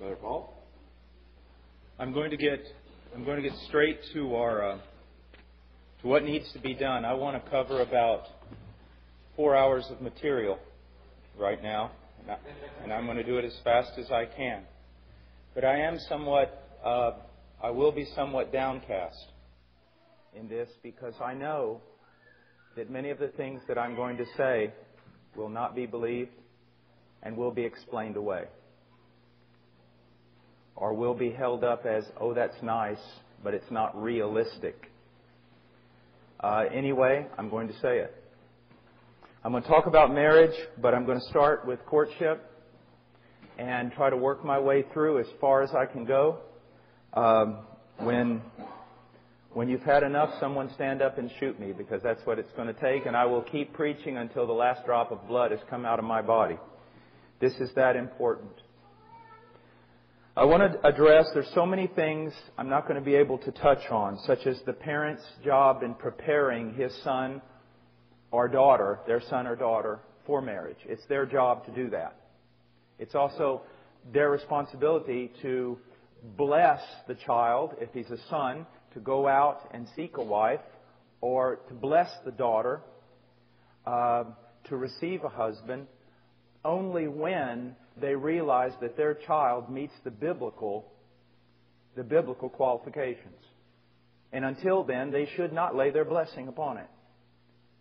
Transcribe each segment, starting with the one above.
Brother Paul. I'm going to get straight to to what needs to be done. I want to cover about 4 hours of material right now, and I'm going to do it as fast as I can. But I will be somewhat downcast in this because I know that many of the things that I'm going to say will not be believed and will be explained away, or will be held up as, oh, that's nice, but it's not realistic. Anyway, I'm going to say it. I'm going to talk about marriage, but I'm going to start with courtship and try to work my way through as far as I can go. When you've had enough, someone stand up and shoot me, because that's what it's going to take, and I will keep preaching until the last drop of blood has come out of my body. This is that important. I want to address, there's so many things I'm not going to be able to touch on, such as the parent's job in preparing his son or daughter, their son or daughter, for marriage. It's their job to do that. It's also their responsibility to bless the child, if he's a son, to go out and seek a wife, or to bless the daughter to receive a husband, only when they realize that their child meets the biblical qualifications. And until then, they should not lay their blessing upon it.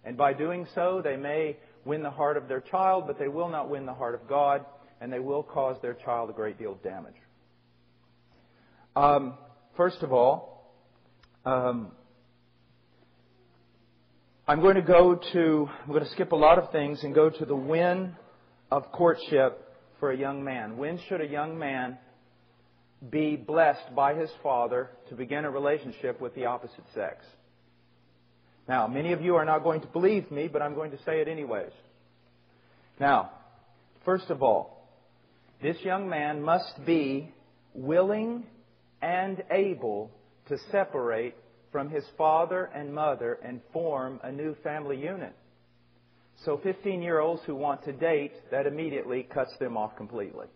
And by doing so, they may win the heart of their child, but they will not win the heart of God, and they will cause their child a great deal of damage. First of all, I'm going to skip a lot of things and go to the when of courtship for a young man. When should a young man be blessed by his father to begin a relationship with the opposite sex? Now, many of you are not going to believe me, but I'm going to say it anyways. Now, first of all, this young man must be willing and able to separate from his father and mother and form a new family unit. So 15-year-olds who want to date, that immediately cuts them off completely.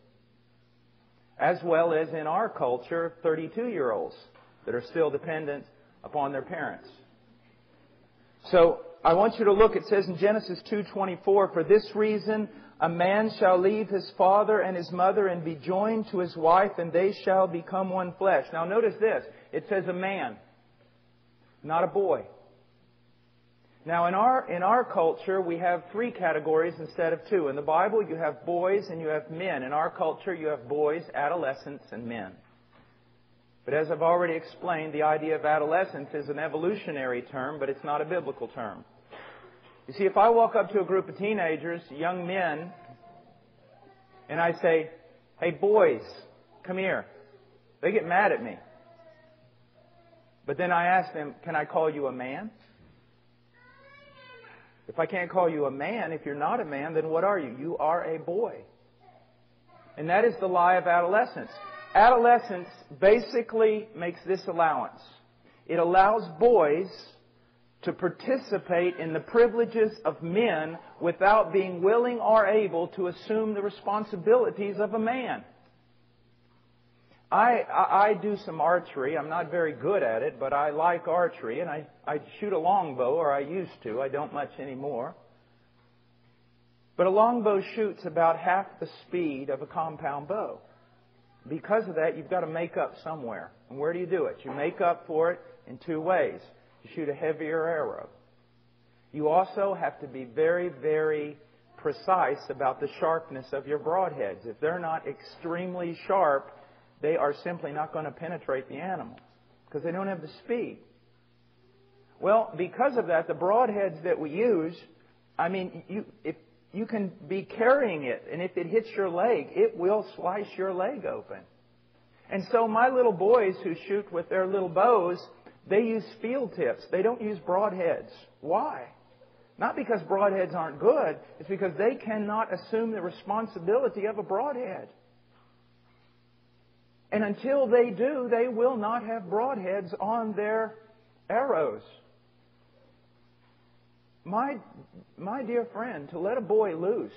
As well as in our culture, 32-year-olds that are still dependent upon their parents. So I want you to look, it says in Genesis 2:24, for this reason a man shall leave his father and his mother and be joined to his wife, and they shall become one flesh. Now notice this, it says a man, not a boy. Now in our culture we have 3 categories instead of 2. In the Bible you have boys and you have men. In our culture you have boys, adolescents, and men. But as I've already explained, the idea of adolescence is an evolutionary term, but it's not a biblical term. You see, if I walk up to a group of teenagers, young men, and I say, hey boys, come here, they get mad at me. But then I ask them, can I call you a man? If I can't call you a man, if you're not a man, then what are you? You are a boy. And that is the lie of adolescence. Adolescence basically makes this allowance. It allows boys to participate in the privileges of men without being willing or able to assume the responsibilities of a man. I do some archery. I'm not very good at it, but I like archery, and I shoot a longbow, or I used to. I don't much anymore. But a longbow shoots about half the speed of a compound bow. Because of that, you've got to make up somewhere. And where do you do it? You make up for it in 2 ways. You shoot a heavier arrow. You also have to be very, very precise about the sharpness of your broadheads. If they're not extremely sharp, they are simply not going to penetrate the animal because they don't have the speed. Well, because of that, the broadheads that we use, if you can be carrying it, and if it hits your leg, it will slice your leg open. And so my little boys who shoot with their little bows, they use field tips. They don't use broadheads. Why? Not because broadheads aren't good. It's because they cannot assume the responsibility of a broadhead. And until they do, they will not have broadheads on their arrows. My dear friend, to let a boy loose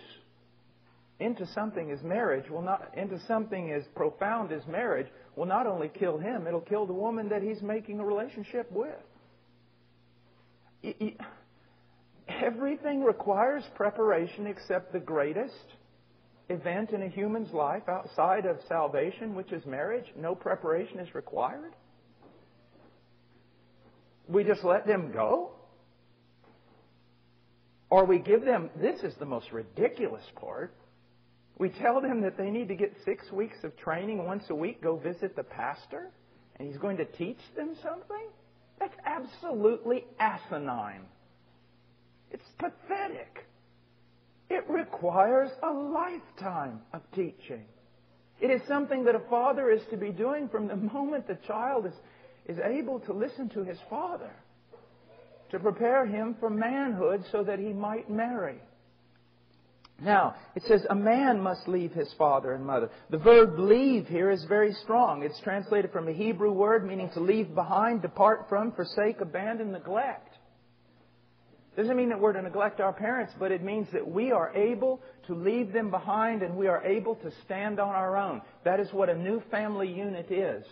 into something as marriage, into something as profound as marriage, will not only kill him, it'll kill the woman that he's making a relationship with. Everything requires preparation except the greatest event in a human's life outside of salvation, which is marriage. No preparation is required. We just let them go? Or we give them, this is the most ridiculous part, we tell them that they need to get 6 weeks of training once a week, go visit the pastor, and he's going to teach them something? That's absolutely asinine. It's pathetic. It requires a lifetime of teaching. It is something that a father is to be doing from the moment the child is able to listen to his father, to prepare him for manhood so that he might marry. Now, it says a man must leave his father and mother. The verb leave here is very strong. It's translated from a Hebrew word meaning to leave behind, depart from, forsake, abandon, neglect. Doesn't mean that we're to neglect our parents, but it means that we are able to leave them behind and we are able to stand on our own. That is what a new family unit is.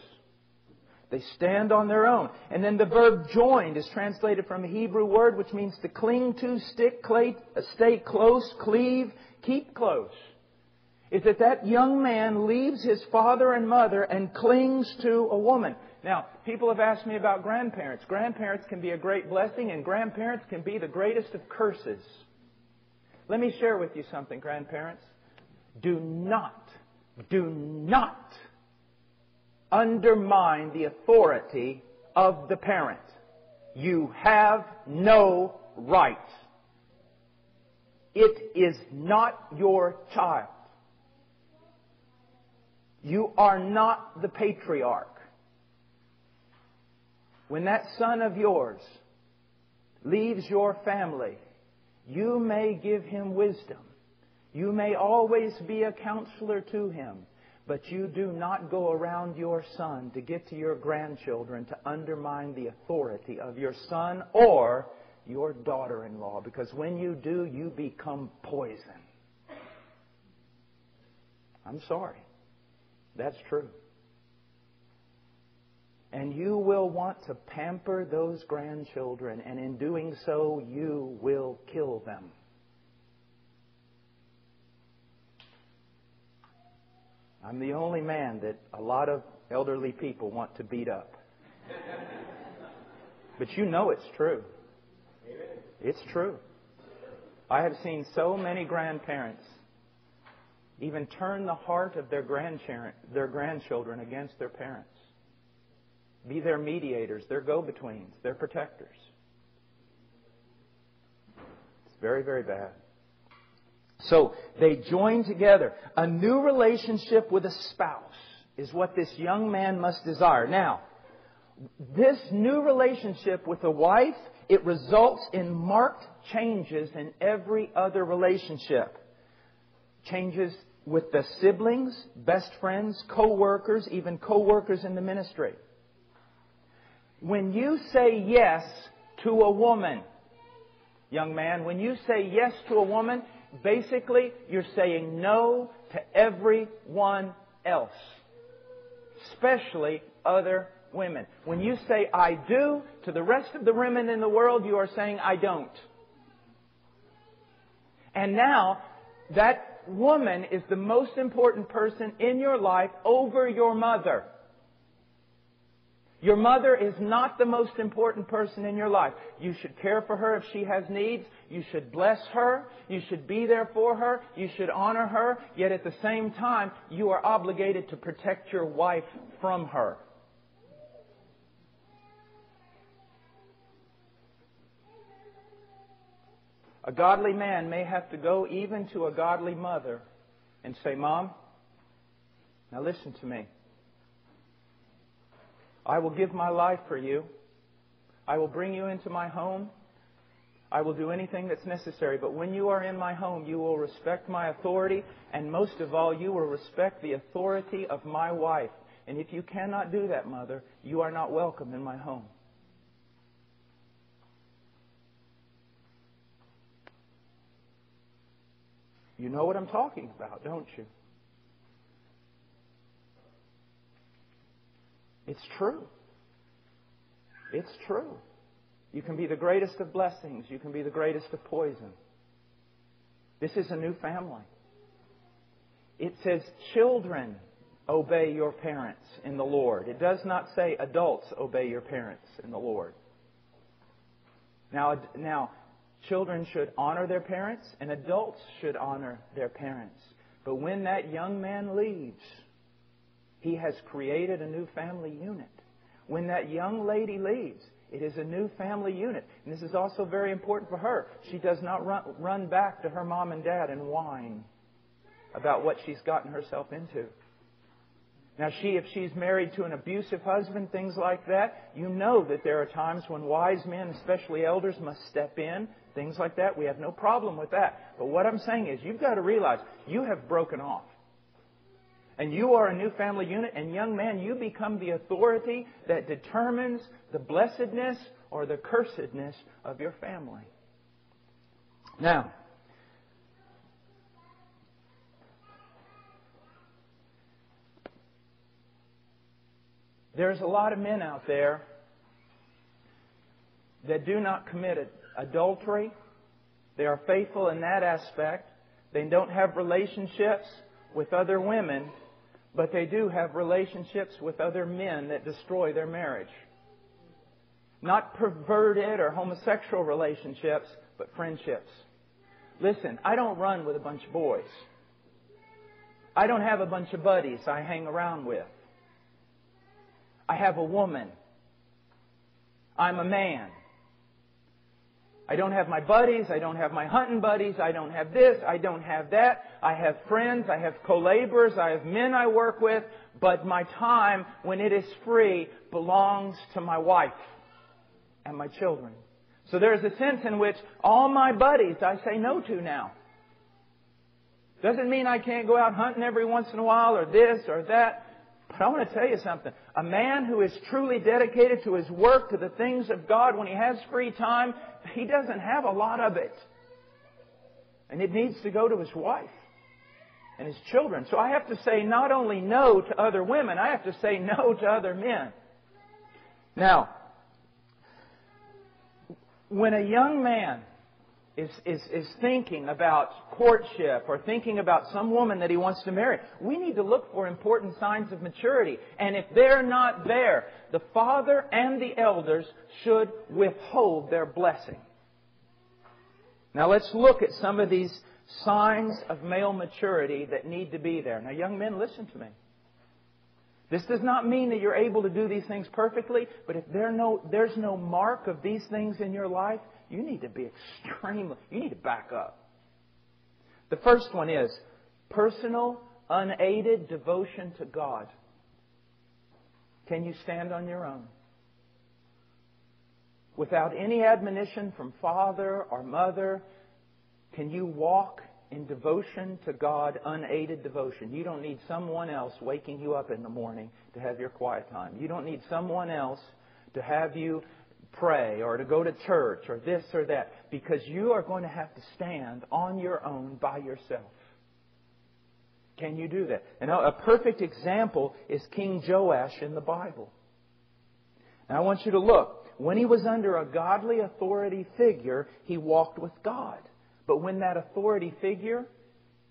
They stand on their own. And then the verb joined is translated from a Hebrew word which means to cling to, stay close, cleave, keep close. Is that young man leaves his father and mother and clings to a woman. Now, people have asked me about grandparents. Grandparents can be a great blessing and grandparents can be the greatest of curses. Let me share with you something, grandparents. Do not undermine the authority of the parent. You have no right. It is not your child. You are not the patriarch. When that son of yours leaves your family, you may give him wisdom. You may always be a counselor to him. But you do not go around your son to get to your grandchildren to undermine the authority of your son or your daughter-in-law. Because when you do, you become poison. I'm sorry. That's true. And you will want to pamper those grandchildren, and in doing so, you will kill them. I'm the only man that a lot of elderly people want to beat up. But you know it's true. It's true. I have seen so many grandparents even turn the heart of their grandchildren against their parents. Be their mediators, their go-betweens, their protectors. It's very, very bad. So they join together. A new relationship with a spouse is what this young man must desire. Now, this new relationship with a wife, it results in marked changes in every other relationship. Changes with the siblings, best friends, co-workers, even co-workers in the ministry. When you say yes to a woman, young man, when you say yes to a woman, basically, you're saying no to everyone else, especially other women. When you say I do to the rest of the women in the world, you are saying I don't. And now, that woman is the most important person in your life over your mother. Your mother is not the most important person in your life. You should care for her if she has needs. You should bless her. You should be there for her. You should honor her. Yet at the same time, you are obligated to protect your wife from her. A godly man may have to go even to a godly mother and say, Mom, now listen to me. I will give my life for you. I will bring you into my home. I will do anything that's necessary. But when you are in my home, you will respect my authority. And most of all, you will respect the authority of my wife. And if you cannot do that, Mother, you are not welcome in my home. You know what I'm talking about, don't you? It's true. It's true. You can be the greatest of blessings. You can be the greatest of poison. This is a new family. It says, children, obey your parents in the Lord. It does not say adults, obey your parents in the Lord. Now, children should honor their parents and adults should honor their parents. But when that young man leaves, he has created a new family unit. When that young lady leaves, it is a new family unit. And this is also very important for her. She does not run back to her mom and dad and whine about what she's gotten herself into. Now, if she's married to an abusive husband, things like that, you know that there are times when wise men, especially elders, must step in. Things like that. We have no problem with that. But what I'm saying is, you've got to realize you have broken off. And you are a new family unit. And young man, you become the authority that determines the blessedness or the cursedness of your family. Now, there's a lot of men out there that do not commit adultery. They are faithful in that aspect. They don't have relationships with other women, but they do have relationships with other men that destroy their marriage. Not perverted or homosexual relationships, but friendships. Listen, I don't run with a bunch of boys. I don't have a bunch of buddies I hang around with. I have a woman. I'm a man. I don't have my buddies. I don't have my hunting buddies. I don't have this. I don't have that. I have friends. I have co-laborers. I have men I work with. But my time, when it is free, belongs to my wife and my children. So there's a sense in which all my buddies I say no to now. Doesn't mean I can't go out hunting every once in a while or this or that. But I want to tell you something. A man who is truly dedicated to his work, to the things of God, when he has free time, he doesn't have a lot of it. And it needs to go to his wife and his children. So I have to say not only no to other women, I have to say no to other men. Now, when a young man is thinking about courtship or thinking about some woman that he wants to marry, we need to look for important signs of maturity. And if they're not there, the father and the elders should withhold their blessing. Now let's look at some of these signs of male maturity that need to be there. Now young men, listen to me. This does not mean that you're able to do these things perfectly, but if there's no mark of these things in your life, you need to be you need to back up. The first one is personal, unaided devotion to God. Can you stand on your own? Without any admonition from father or mother, can you walk in devotion to God, unaided devotion? You don't need someone else waking you up in the morning to have your quiet time. You don't need someone else to have you pray or to go to church or this or that, because you are going to have to stand on your own by yourself. Can you do that? And a perfect example is King Joash in the Bible. Now I want you to look. When he was under a godly authority figure, he walked with God. But when that authority figure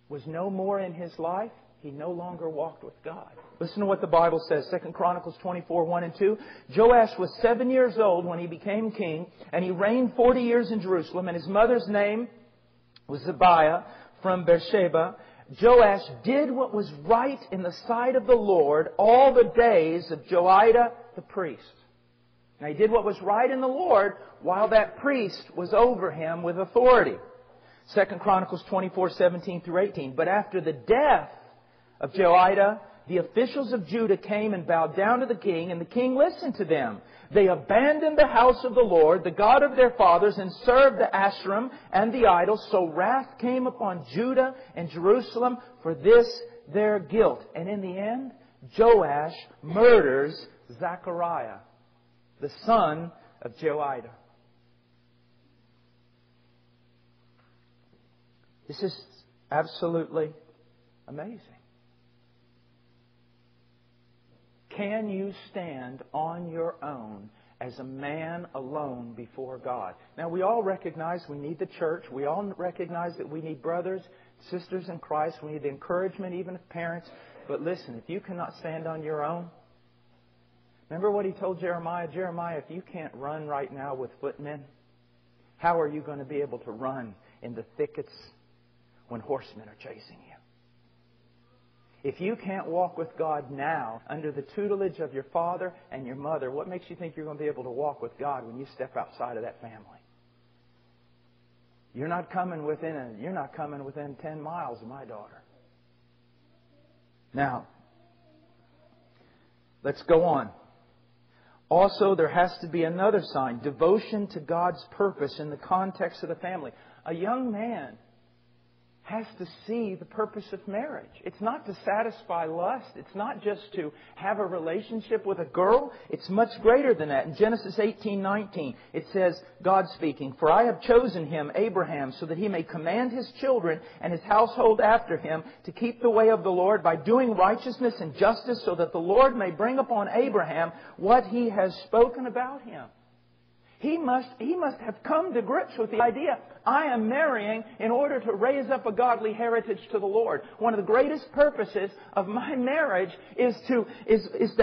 was no more in his life, he no longer walked with God. Listen to what the Bible says. 2 Chronicles 24, 1 and 2. Joash was 7 years old when he became king, and he reigned 40 years in Jerusalem, and his mother's name was Zibiah from Beersheba. Joash did what was right in the sight of the Lord all the days of Joiada the priest. Now he did what was right in the Lord while that priest was over him with authority. 2 Chronicles 24, 17 through 18. But after the death of Joiada, the officials of Judah came and bowed down to the king, and the king listened to them. They abandoned the house of the Lord, the God of their fathers, and served the Asherim and the idols. So wrath came upon Judah and Jerusalem for this their guilt. And in the end, Joash murders Zechariah, the son of Joiada. Absolutely amazing. Can you stand on your own as a man alone before God? Now, we all recognize we need the church. We all recognize that we need brothers, sisters in Christ. We need the encouragement even of parents. But listen, if you cannot stand on your own, remember what He told Jeremiah? Jeremiah, if you can't run right now with footmen, how are you going to be able to run in the thickets when horsemen are chasing you? If you can't walk with God now under the tutelage of your father and your mother, what makes you think you're going to be able to walk with God when you step outside of that family? You're not coming within 10 miles of my daughter. Now, let's go on. Also, there has to be another sign, devotion to God's purpose in the context of the family. A young man has to see the purpose of marriage. It's not to satisfy lust. It's not just to have a relationship with a girl. It's much greater than that. In Genesis 18:19, it says, God speaking, "For I have chosen him, Abraham, so that he may command his children and his household after him to keep the way of the Lord by doing righteousness and justice, so that the Lord may bring upon Abraham what He has spoken about him." He must have come to grips with the idea, I am marrying in order to raise up a godly heritage to the Lord. One of the greatest purposes of my marriage is to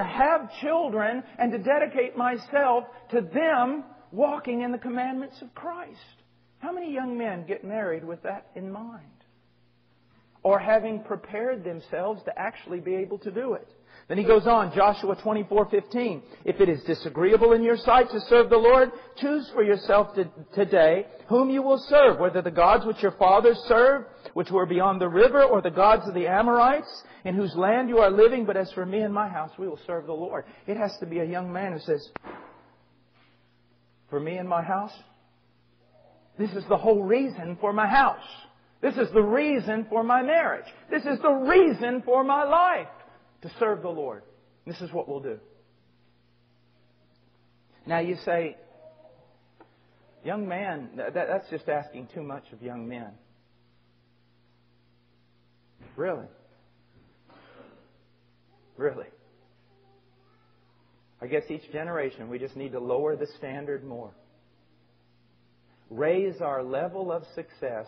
have children and to dedicate myself to them walking in the commandments of Christ. How many young men get married with that in mind? Or having prepared themselves to actually be able to do it. Then he goes on, Joshua 24:15. "If it is disagreeable in your sight to serve the Lord, choose for yourself today whom you will serve, whether the gods which your fathers served, which were beyond the river, or the gods of the Amorites, in whose land you are living. But as for me and my house, we will serve the Lord." It has to be a young man who says, for me and my house, this is the whole reason for my house. This is the reason for my marriage. This is the reason for my life. To serve the Lord. This is what we'll do. Now you say, young man, that's just asking too much of young men. Really? Really? I guess each generation we just need to lower the standard more. Raise our level of success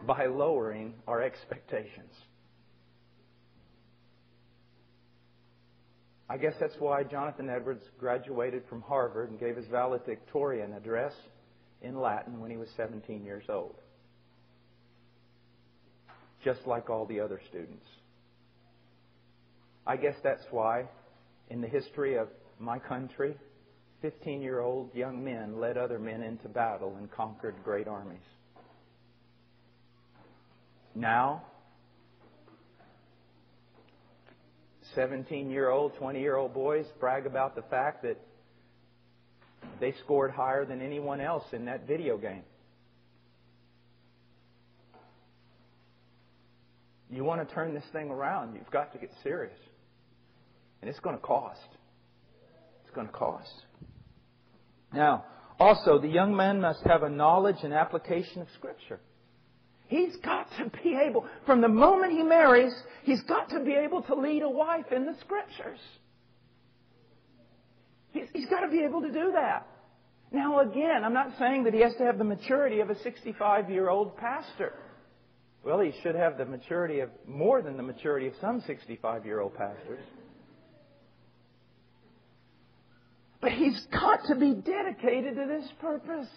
by lowering our expectations. I guess that's why Jonathan Edwards graduated from Harvard and gave his valedictorian address in Latin when he was 17 years old. Just like all the other students. I guess that's why, in the history of my country, 15-year-old young men led other men into battle and conquered great armies. Now, 17-year-old, 20-year-old boys brag about the fact that they scored higher than anyone else in that video game. You want to turn this thing around, you've got to get serious. And it's going to cost. It's going to cost. Now, also, the young man must have a knowledge and application of Scripture. He's got to be able, from the moment he marries, he's got to be able to lead a wife in the Scriptures. He's got to be able to do that. Now again, I'm not saying that he has to have the maturity of a 65-year-old pastor. Well, he should have the maturity of, more than the maturity of some 65-year-old pastors. But he's got to be dedicated to this purpose.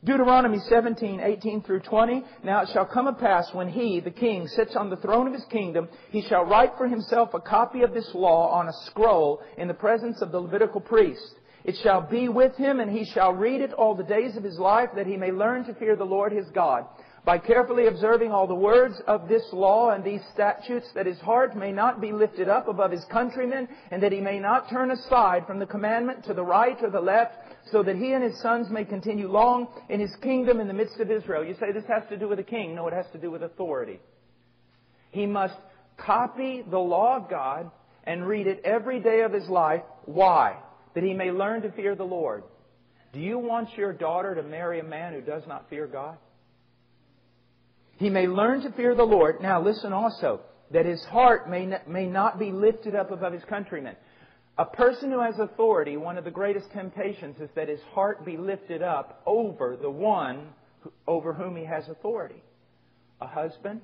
Deuteronomy 17:18 through 20. "Now it shall come to pass when he, the king, sits on the throne of his kingdom, he shall write for himself a copy of this law on a scroll in the presence of the Levitical priest. It shall be with him, and he shall read it all the days of his life, that he may learn to fear the Lord his God. By carefully observing all the words of this law and these statutes, that his heart may not be lifted up above his countrymen, and that he may not turn aside from the commandment to the right or the left, so that he and his sons may continue long in his kingdom in the midst of Israel." You say this has to do with a king. No, it has to do with authority. He must copy the law of God and read it every day of his life. Why? That he may learn to fear the Lord. Do you want your daughter to marry a man who does not fear God? He may learn to fear the Lord. Now listen also, that his heart may not be lifted up above his countrymen. A person who has authority, one of the greatest temptations is that his heart be lifted up over the one over whom he has authority. A husband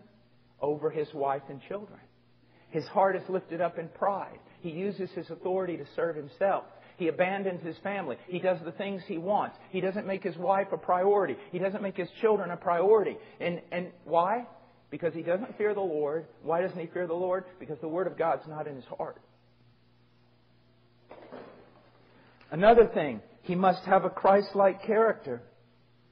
over his wife and children. His heart is lifted up in pride. He uses his authority to serve himself. He abandons his family. He does the things he wants. He doesn't make his wife a priority. He doesn't make his children a priority. And why? Because he doesn't fear the Lord. Why doesn't he fear the Lord? Because the Word of God's not in his heart. Another thing, he must have a Christ-like character.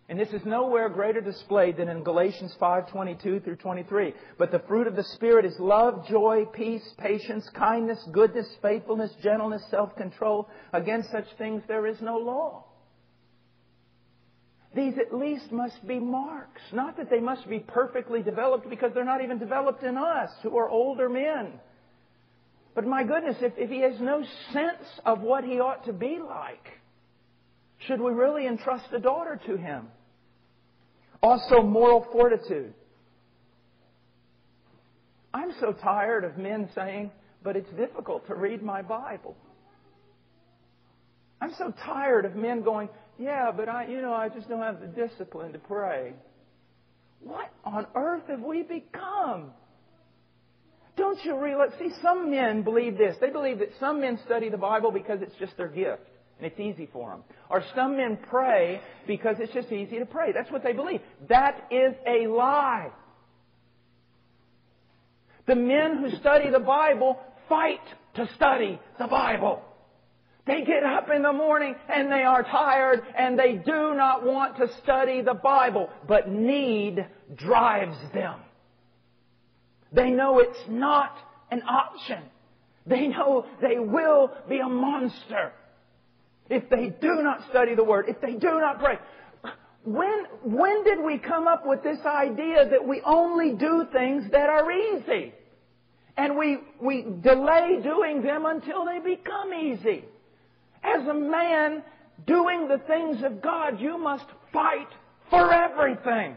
And this is nowhere greater displayed than in Galatians 5:22 through 23. But the fruit of the Spirit is love, joy, peace, patience, kindness, goodness, faithfulness, gentleness, self-control. Against such things there is no law. These at least must be marks. Not that they must be perfectly developed, because they're not even developed in us who are older men. But my goodness, if he has no sense of what he ought to be like, should we really entrust a daughter to him? Also, moral fortitude. I'm so tired of men saying, but it's difficult to read my Bible. I'm so tired of men going, yeah, but I just don't have the discipline to pray. What on earth have we become? Don't you realize? See, some men believe this. They believe that some men study the Bible because it's just their gift and it's easy for them. Or some men pray because it's just easy to pray. That's what they believe. That is a lie. The men who study the Bible fight to study the Bible. They get up in the morning and they are tired and they do not want to study the Bible, but need drives them. They know it's not an option. They know they will be a monster if they do not study the Word, if they do not pray. When did we come up with this idea that we only do things that are easy? And we delay doing them until they become easy. As a man doing the things of God, you must fight for everything.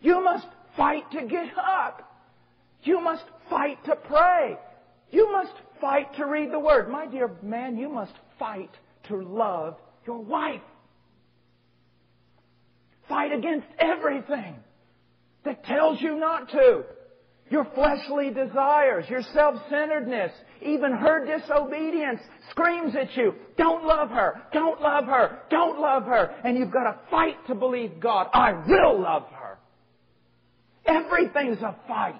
You must fight to get up. You must fight to pray. You must fight to read the Word. My dear man, you must fight to love your wife. Fight against everything that tells you not to. Your fleshly desires, your self-centeredness, even her disobedience screams at you, don't love her, don't love her, don't love her. And you've got to fight to believe God, I will love her. Everything's a fight.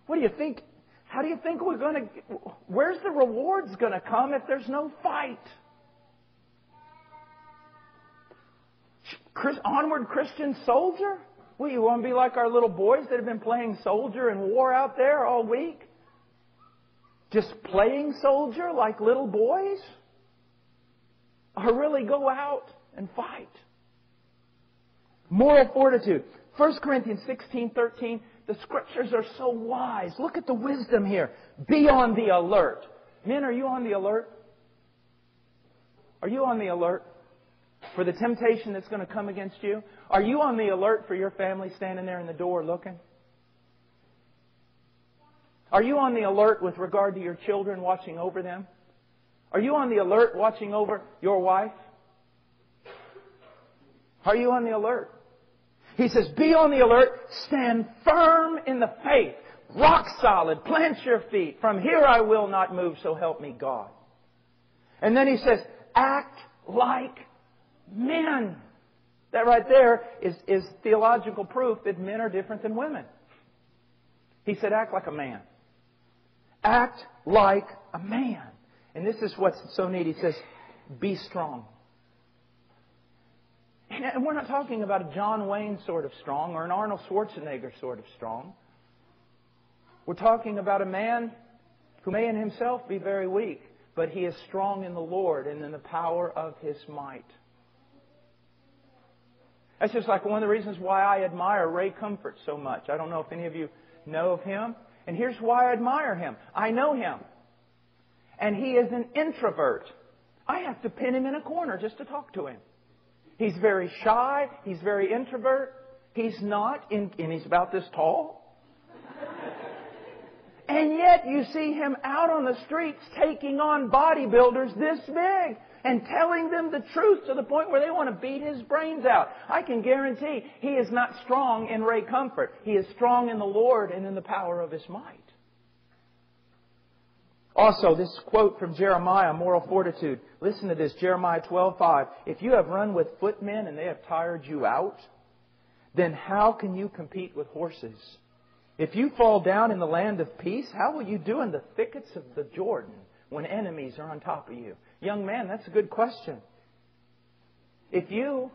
What do you think? How do you think we're going to... Where's the rewards going to come if there's no fight? Onward Christian soldier? Well, you want to be like our little boys that have been playing soldier in war out there all week? Just playing soldier like little boys? Or really go out and fight? Moral fortitude. 1 Corinthians 16:13. The Scriptures are so wise. Look at the wisdom here. Be on the alert. Men, are you on the alert? Are you on the alert for the temptation that's going to come against you? Are you on the alert for your family standing there in the door looking? Are you on the alert with regard to your children, watching over them? Are you on the alert watching over your wife? Are you on the alert? He says, be on the alert, stand firm in the faith, rock solid, plant your feet. From here I will not move, so help me God. And then he says, act like men. That right there is theological proof that men are different than women. He said, act like a man. Act like a man. And this is what's so neat. He says, be strong. And we're not talking about a John Wayne sort of strong or an Arnold Schwarzenegger sort of strong. We're talking about a man who may in himself be very weak, but he is strong in the Lord and in the power of His might. That's just like one of the reasons why I admire Ray Comfort so much. I don't know if any of you know of him. And here's why I admire him. I know him. And he is an introvert. I have to pin him in a corner just to talk to him. He's very shy. He's very introvert. He's not, and he's about this tall. And yet you see him out on the streets taking on bodybuilders this big and telling them the truth to the point where they want to beat his brains out. I can guarantee he is not strong in Ray Comfort. He is strong in the Lord and in the power of His might. Also, this quote from Jeremiah, moral fortitude. Listen to this, Jeremiah 12:5. If you have run with footmen and they have tired you out, then how can you compete with horses? If you fall down in the land of peace, how will you do in the thickets of the Jordan when enemies are on top of you? Young man, that's a good question. If you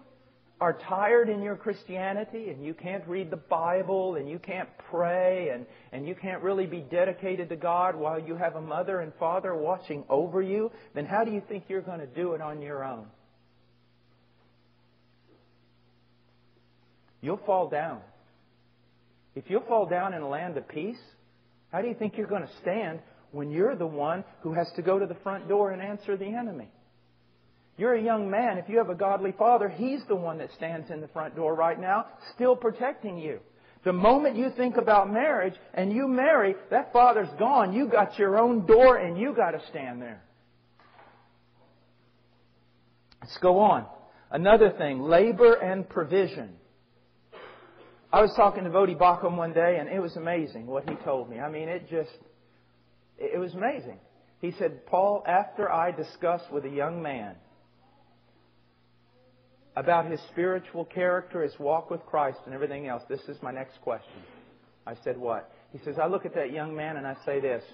are tired in your Christianity and you can't read the Bible and you can't pray and you can't really be dedicated to God while you have a mother and father watching over you, then how do you think you're going to do it on your own? You'll fall down. If you'll fall down in a land of peace, how do you think you're going to stand when you're the one who has to go to the front door and answer the enemy? You're a young man. If you have a godly father, He's the one that stands in the front door right now, still protecting you. The moment you think about marriage and you marry, that father's gone. You got your own door and you got to stand there. Let's go on. Another thing, labor and provision. I was talking to Vodi Bakum one day, and it was amazing what he told me. I mean, it was amazing. He said, Paul, after I discussed with a young man about his spiritual character, his walk with Christ, and everything else, this is my next question. I said, what? He says, I look at that young man and I say this,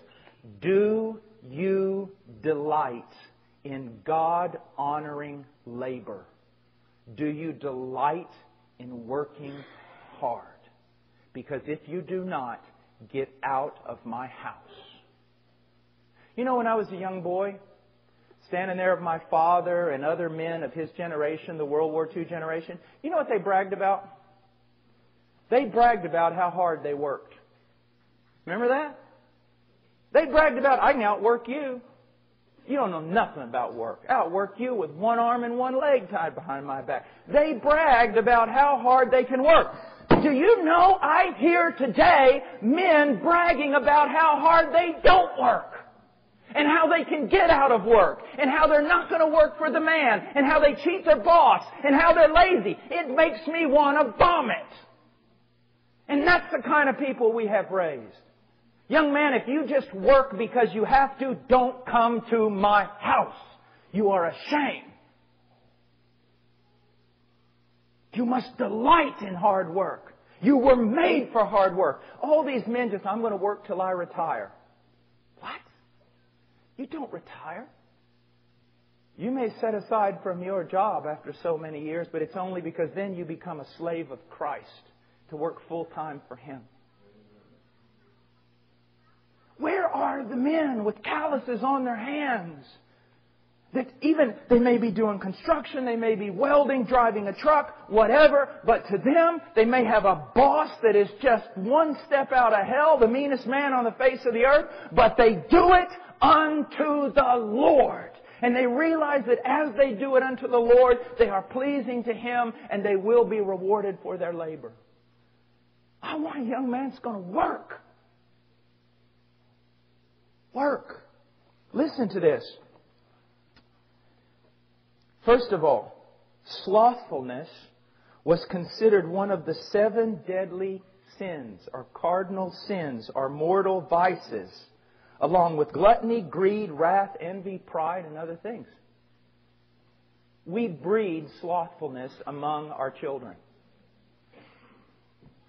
do you delight in God-honoring labor? Do you delight in working hard? Because if you do not, get out of my house. You know, when I was a young boy, standing there with my father and other men of his generation, the World War II generation, you know what they bragged about? They bragged about how hard they worked. Remember that? They bragged about, I can outwork you. You don't know nothing about work. Outwork you with one arm and one leg tied behind my back. They bragged about how hard they can work. Do you know I hear today men bragging about how hard they don't work? And how they can get out of work. And how they're not going to work for the man. And how they cheat their boss. And how they're lazy. It makes me want to vomit. And that's the kind of people we have raised. Young man, if you just work because you have to, don't come to my house. You are a shame. You must delight in hard work. You were made for hard work. All these men just, I'm going to work till I retire. What? You don't retire. You may set aside from your job after so many years, but it's only because then you become a slave of Christ to work full time for Him. Where are the men with calluses on their hands? That even, they may be doing construction, they may be welding, driving a truck, whatever, but to them, they may have a boss that is just one step out of hell, the meanest man on the face of the earth, but they do it unto the Lord. And they realize that as they do it unto the Lord, they are pleasing to Him and they will be rewarded for their labor. I want a young man that's going to work. Work. Listen to this. First of all, slothfulness was considered one of the 7 deadly sins, or cardinal sins, or mortal vices, along with gluttony, greed, wrath, envy, pride, and other things. We breed slothfulness among our children.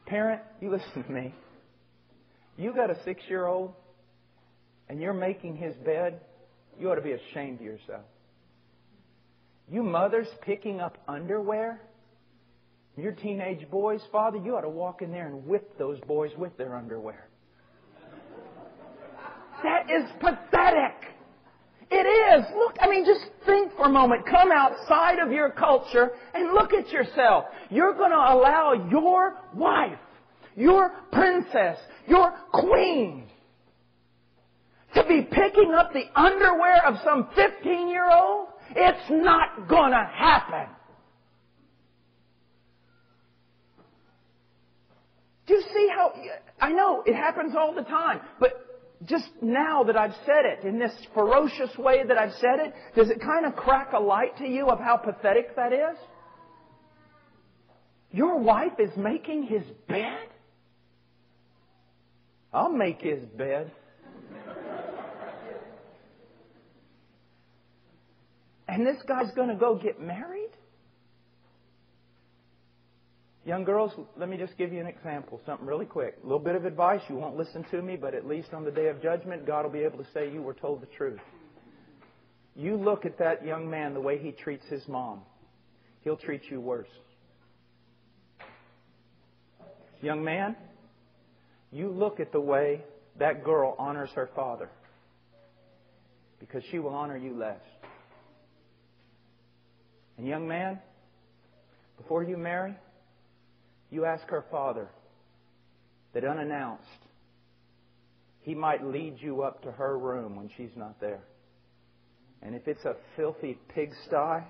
Parent, you listen to me. You got a 6-year-old and you're making his bed, you ought to be ashamed of yourself. You mothers picking up underwear, your teenage boys, Father, you ought to walk in there and whip those boys with their underwear. That is pathetic. It is. Look, just think for a moment. Come outside of your culture and look at yourself. You're going to allow your wife, your princess, your queen, to be picking up the underwear of some 15-year-old? It's not going to happen. see how... I know it happens all the time. But just now that I've said it, in this ferocious way that I've said it, does it kind of crack a light to you of how pathetic that is? Your wife is making his bed? I'll make his bed. And this guy's going to go get married? Young girls, let me just give you an example, something really quick. A little bit of advice. You won't listen to me, but at least on the day of judgment, God will be able to say you were told the truth. You look at that young man the way he treats his mom. He'll treat you worse. Young man, you look at the way that girl honors her father, because she will honor you less. And young man, before you marry, you ask her father that unannounced, he might lead you up to her room when she's not there. And if it's a filthy pigsty,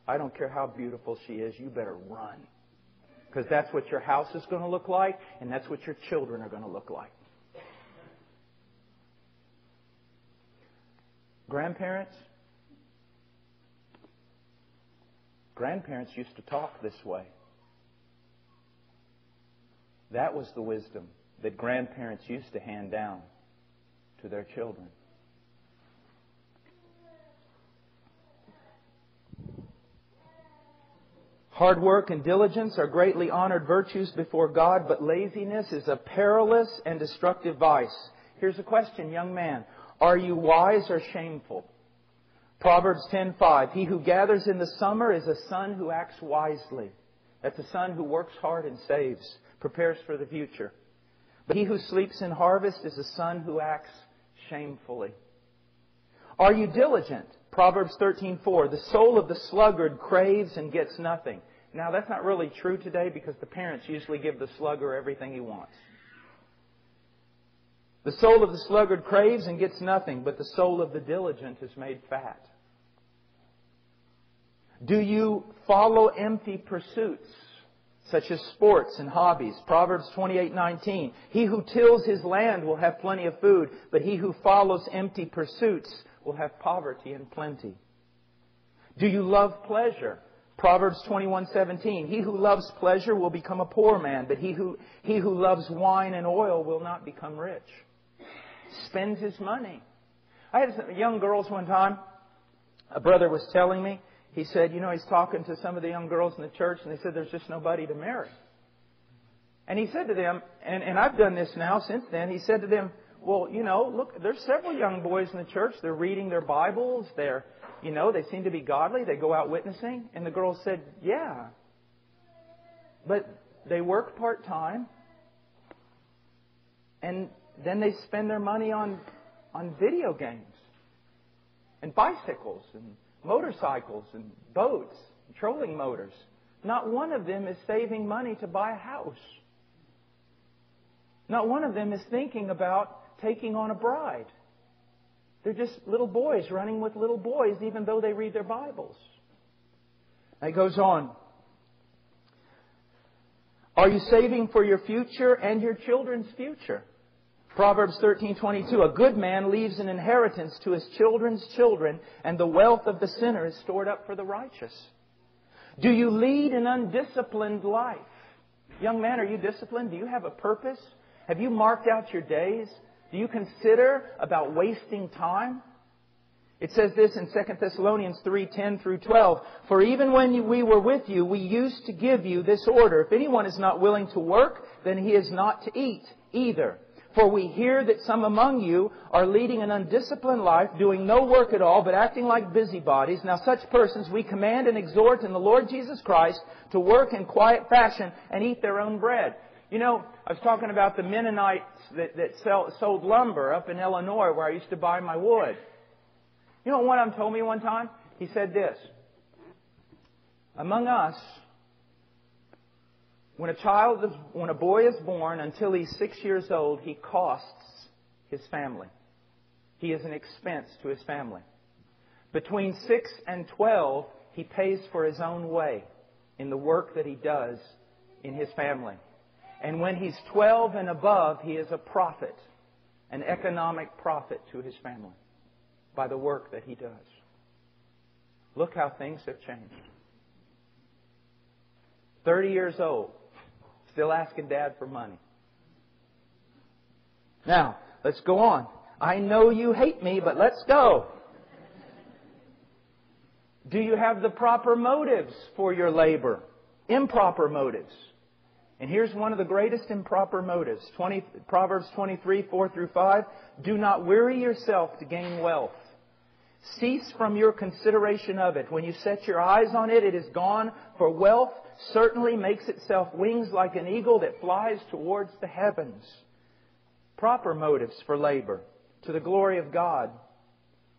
I don't care how beautiful she is, you better run. Because that's what your house is going to look like, and that's what your children are going to look like. Grandparents used to talk this way. That was the wisdom that grandparents used to hand down to their children. Hard work and diligence are greatly honored virtues before God, but laziness is a perilous and destructive vice. Here's a question, young man. Are you wise or shameful? Proverbs 10:5. He who gathers in the summer is a son who acts wisely. That's a son who works hard and saves, prepares for the future. But he who sleeps in harvest is a son who acts shamefully. Are you diligent? Proverbs 13:4. The soul of the sluggard craves and gets nothing. Now, that's not really true today because the parents usually give the sluggard everything he wants. The soul of the sluggard craves and gets nothing, but the soul of the diligent is made fat. Do you follow empty pursuits, such as sports and hobbies? Proverbs 28:19. He who tills his land will have plenty of food, but he who follows empty pursuits will have poverty and plenty. Do you love pleasure? Proverbs 21:17. He who loves pleasure will become a poor man, but he who loves wine and oil will not become rich. Spends his money. I had some young girls one time. A brother was telling me, he said, he's talking to some of the young girls in the church, and they said there's just nobody to marry. And he said to them, and I've done this now since then, he said to them, well, look, there's several young boys in the church. They're reading their Bibles. They seem to be godly. They go out witnessing. And the girls said, yeah. But they work part-time. And then they spend their money on video games and bicycles and motorcycles and boats and trolling motors. Not one of them is saving money to buy a house. Not one of them is thinking about taking on a bride. They're just little boys running with little boys, even though they read their Bibles. And it goes on. Are you saving for your future and your children's future? Proverbs 13:22. A good man leaves an inheritance to his children's children, and the wealth of the sinner is stored up for the righteous. Do you lead an undisciplined life? Young man, are you disciplined? Do you have a purpose? Have you marked out your days? Do you consider about wasting time? It says this in 2 Thessalonians 3:10 through 12. For even when we were with you, we used to give you this order. If anyone is not willing to work, then he is not to eat either. For we hear that some among you are leading an undisciplined life, doing no work at all, but acting like busybodies. Now such persons we command and exhort in the Lord Jesus Christ to work in quiet fashion and eat their own bread. I was talking about the Mennonites that sold lumber up in Illinois where I used to buy my wood. You know what one of them told me one time? He said this. Among us, when a boy is born until he's 6 years old, he costs his family. He is an expense to his family. Between 6 and 12, he pays for his own way in the work that he does in his family. And when he's 12 and above, he is a prophet, an economic prophet to his family by the work that he does. Look how things have changed. 30 years old, still asking Dad for money. Now, let's go on. I know you hate me, but let's go. Do you have the proper motives for your labor? Improper motives. And here's one of the greatest improper motives. Proverbs 23, 4 through 5. Do not weary yourself to gain wealth. Cease from your consideration of it. When you set your eyes on it, it is gone. For wealth certainly makes itself wings like an eagle that flies towards the heavens. Proper motives for labor, to the glory of God.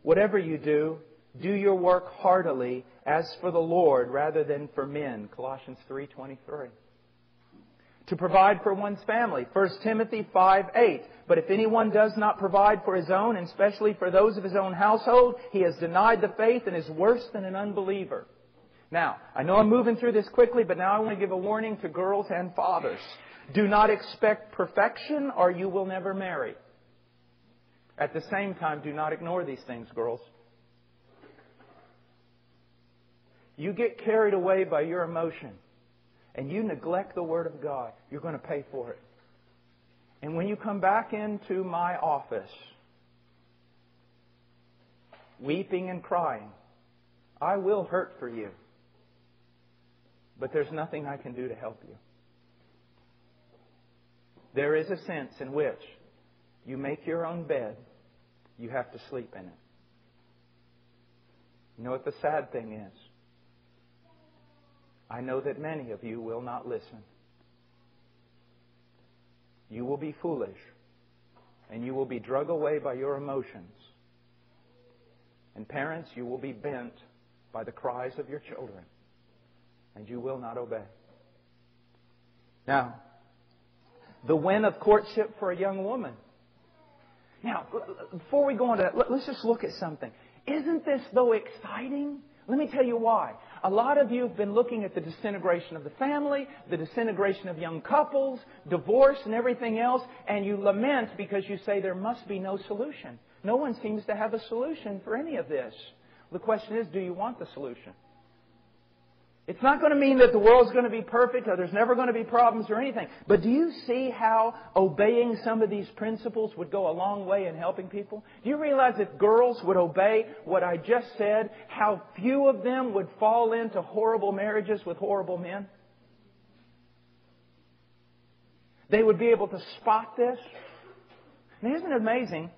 Whatever you do, do your work heartily as for the Lord rather than for men. Colossians 3:23. To provide for one's family. 1 Timothy 5:8. But if anyone does not provide for his own, and especially for those of his own household, he has denied the faith and is worse than an unbeliever. Now, I know I'm moving through this quickly, but now I want to give a warning to girls and fathers. Do not expect perfection or you will never marry. At the same time, do not ignore these things, girls. You get carried away by your emotion and you neglect the Word of God, you're going to pay for it. And when you come back into my office, weeping and crying, I will hurt for you. But there's nothing I can do to help you. There is a sense in which you make your own bed, you have to sleep in it. You know what the sad thing is? I know that many of you will not listen. You will be foolish, and you will be dragged away by your emotions. And parents, you will be bent by the cries of your children, and you will not obey. Now, the win of courtship for a young woman. Now, before we go on to that, let's just look at something. Isn't this, though, exciting? Let me tell you why. A lot of you have been looking at the disintegration of the family, the disintegration of young couples, divorce and everything else, and you lament because you say there must be no solution. No one seems to have a solution for any of this. The question is, do you want the solution? It's not going to mean that the world's going to be perfect or there's never going to be problems or anything. But do you see how obeying some of these principles would go a long way in helping people? Do you realize if girls would obey what I just said, how few of them would fall into horrible marriages with horrible men? They would be able to spot this. And isn't it amazing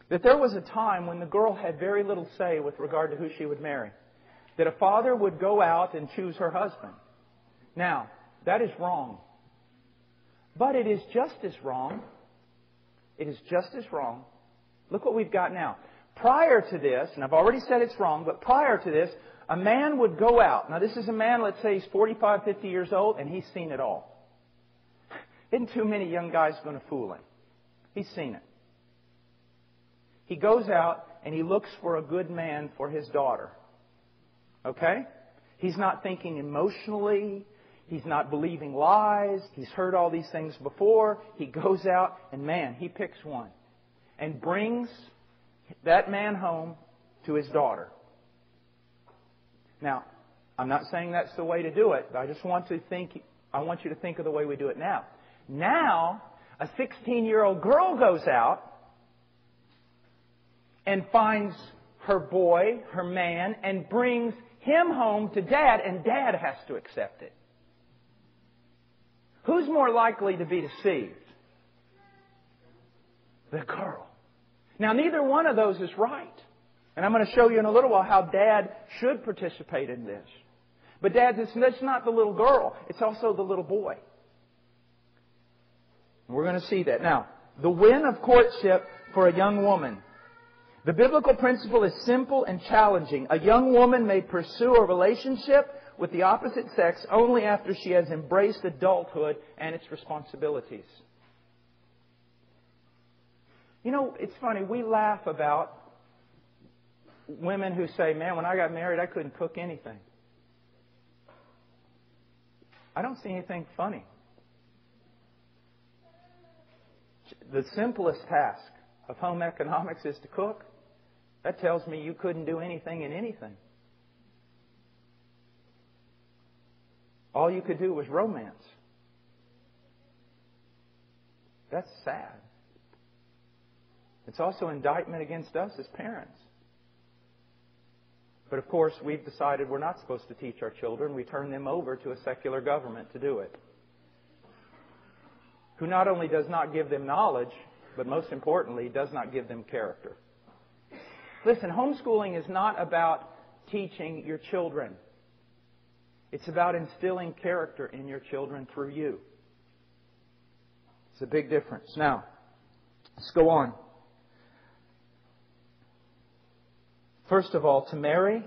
that there was a time when the girl had very little say with regard to who she would marry? That a father would go out and choose her husband. Now, that is wrong. But it is just as wrong. It is just as wrong. Look what we've got now. Prior to this, and I've already said it's wrong, but prior to this, a man would go out. Now, this is a man, let's say he's 45, 50 years old, and he's seen it all. Isn't too many young guys going to fool him? He's seen it. He goes out and he looks for a good man for his daughter. Okay? He's not thinking emotionally. He's not believing lies. He's heard all these things before. He goes out and, man, he picks one and brings that man home to his daughter. Now, I'm not saying that's the way to do it, but I want you to think of the way we do it now. Now, a 16-year-old girl goes out and finds her boy, her man, and brings him home to Dad, and Dad has to accept it. Who's more likely to be deceived? The girl. Now, neither one of those is right. And I'm going to show you in a little while how Dad should participate in this. But Dad, that's not the little girl. It's also the little boy. And we're going to see that. Now, the win of courtship for a young woman. The biblical principle is simple and challenging. A young woman may pursue a relationship with the opposite sex only after she has embraced adulthood and its responsibilities. You know, it's funny. We laugh about women who say, man, when I got married, I couldn't cook anything. I don't see anything funny. the simplest task of home economics is to cook, that tells me you couldn't do anything in anything. All you could do was romance. That's sad. It's also an indictment against us as parents. But of course, we've decided we're not supposed to teach our children. We turn them over to a secular government to do it, who not only does not give them knowledge, but most importantly, does not give them character. Listen, homeschooling is not about teaching your children. It's about instilling character in your children through you. It's a big difference. Now, let's go on. First of all, to Mary,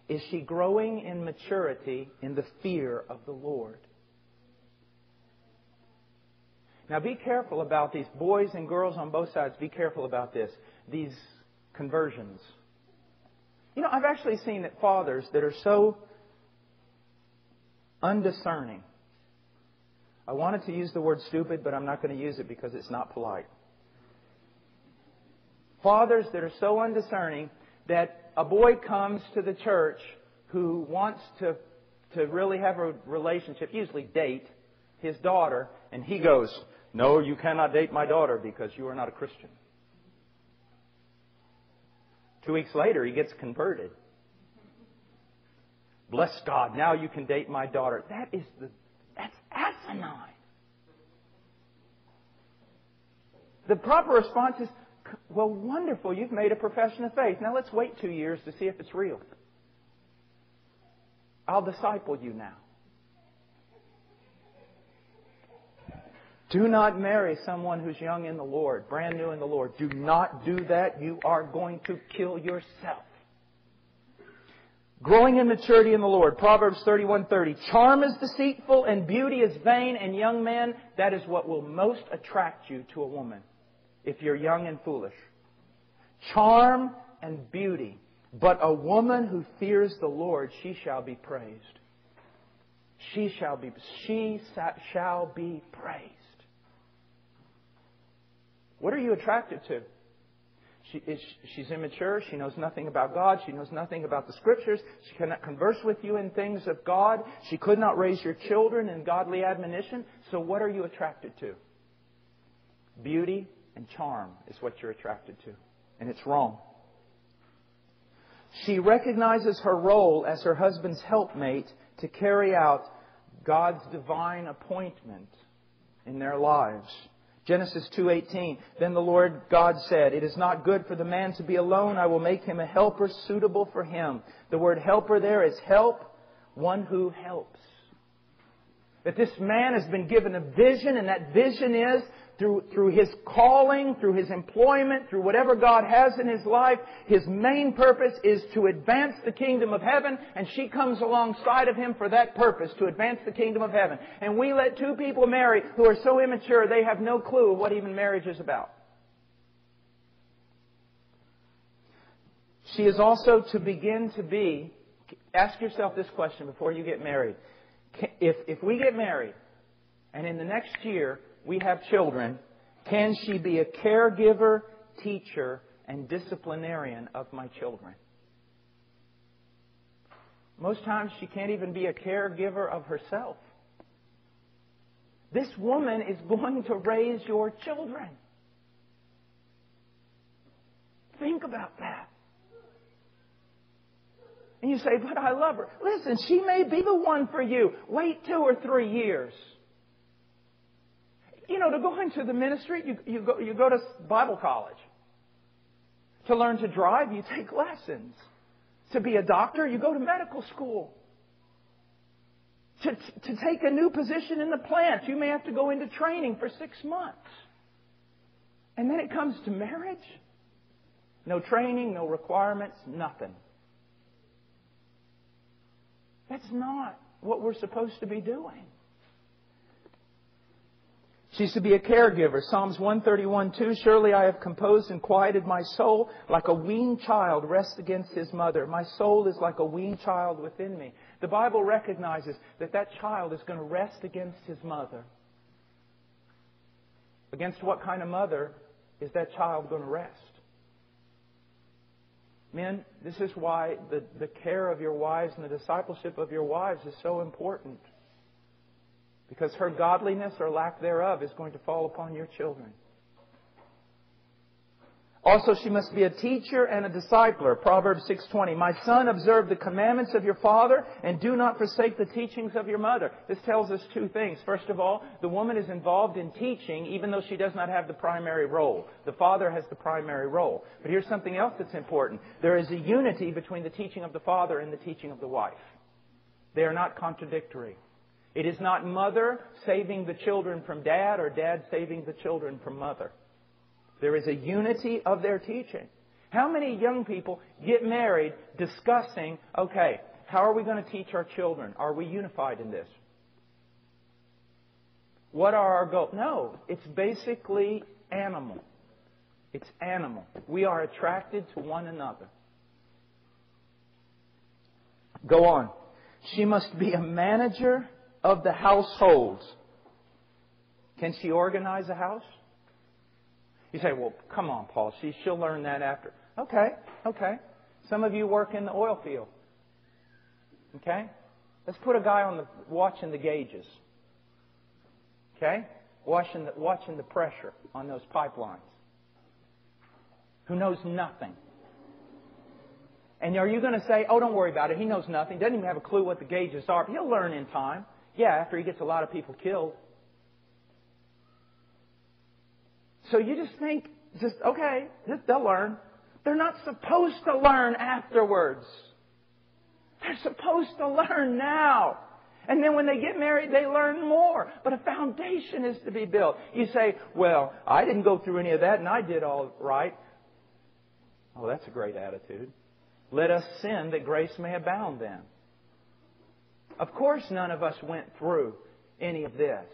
is she growing in maturity in the fear of the Lord? Now be careful about these boys and girls on both sides. Be careful about this. These conversions. You know, I've actually seen that fathers that are so undiscerning. I wanted to use the word stupid, but I'm not going to use it because it's not polite. Fathers that are so undiscerning that a boy comes to the church who wants to really have a relationship, usually date, his daughter, and he goes, "No, you cannot date my daughter because you are not a Christian." 2 weeks later, he gets converted. "Bless God, now you can date my daughter." That's asinine. The proper response is, "Well, wonderful, you've made a profession of faith. Now let's wait 2 years to see if it's real. I'll disciple you now." Do not marry someone who's young in the Lord, brand new in the Lord. Do not do that. You are going to kill yourself. Growing in maturity in the Lord. Proverbs 31:30. Charm is deceitful and beauty is vain. And young man, that is what will most attract you to a woman if you're young and foolish. Charm and beauty. But a woman who fears the Lord, she shall be praised. She shall be praised. What are you attracted to? She's immature. She knows nothing about God. She knows nothing about the Scriptures. She cannot converse with you in things of God. She could not raise your children in godly admonition. So what are you attracted to? Beauty and charm is what you're attracted to. And it's wrong. She recognizes her role as her husband's helpmate to carry out God's divine appointment in their lives. Genesis 2:18, Then the Lord God said, It is not good for the man to be alone. I will make him a helper suitable for him. The word helper there is help, one who helps. That this man has been given a vision, and that vision is through his calling, through his employment, through whatever God has in his life, his main purpose is to advance the kingdom of heaven, and she comes alongside of him for that purpose, to advance the kingdom of heaven. And we let two people marry who are so immature they have no clue of what even marriage is about. She is also to begin to be, ask yourself this question before you get married. If we get married, and in the next year we have children, can she be a caregiver, teacher, and disciplinarian of my children? Most times she can't even be a caregiver of herself. This woman is going to raise your children. Think about that. And you say, but I love her. Listen, she may be the one for you. Wait 2 or 3 years. You know, to go into the ministry, you go to Bible college. To learn to drive, you take lessons. To be a doctor, you go to medical school. To take a new position in the plant, you may have to go into training for 6 months. And then it comes to marriage. No training, no requirements, nothing. That's not what we're supposed to be doing. She's to be a caregiver. Psalms 131:2, Surely I have composed and quieted my soul like a weaned child rests against his mother. My soul is like a weaned child within me. The Bible recognizes that child is going to rest against his mother. Against what kind of mother is that child going to rest? Men, this is why the care of your wives and the discipleship of your wives is so important. Because her godliness or lack thereof is going to fall upon your children. Also, she must be a teacher and a discipler. Proverbs 6:20. My son, observe the commandments of your father and do not forsake the teachings of your mother. This tells us two things. First of all, the woman is involved in teaching even though she does not have the primary role. The father has the primary role. But here's something else that's important. There is a unity between the teaching of the father and the teaching of the wife. They are not contradictory. It is not mother saving the children from dad or dad saving the children from mother. There is a unity of their teaching. How many young people get married discussing, okay, how are we going to teach our children? Are we unified in this? What are our goals? No, it's basically animal. It's animal. We are attracted to one another. Go on. She must be a manager of the household. Can she organize a house? You say, well, come on, Paul. She'll learn that after. Okay. Some of you work in the oil field. Okay? Let's put a guy watching the gauges. Okay? Watching the pressure on those pipelines. Who knows nothing. And are you going to say, oh, don't worry about it. He knows nothing. Doesn't even have a clue what the gauges are. He'll learn in time. Yeah, after he gets a lot of people killed. So you just think, they'll learn. They're not supposed to learn afterwards. They're supposed to learn now. And then when they get married, they learn more. But a foundation is to be built. You say, well, I didn't go through any of that and I did all right. Oh, that's a great attitude. Let us sin that grace may abound then. Of course none of us went through any of this.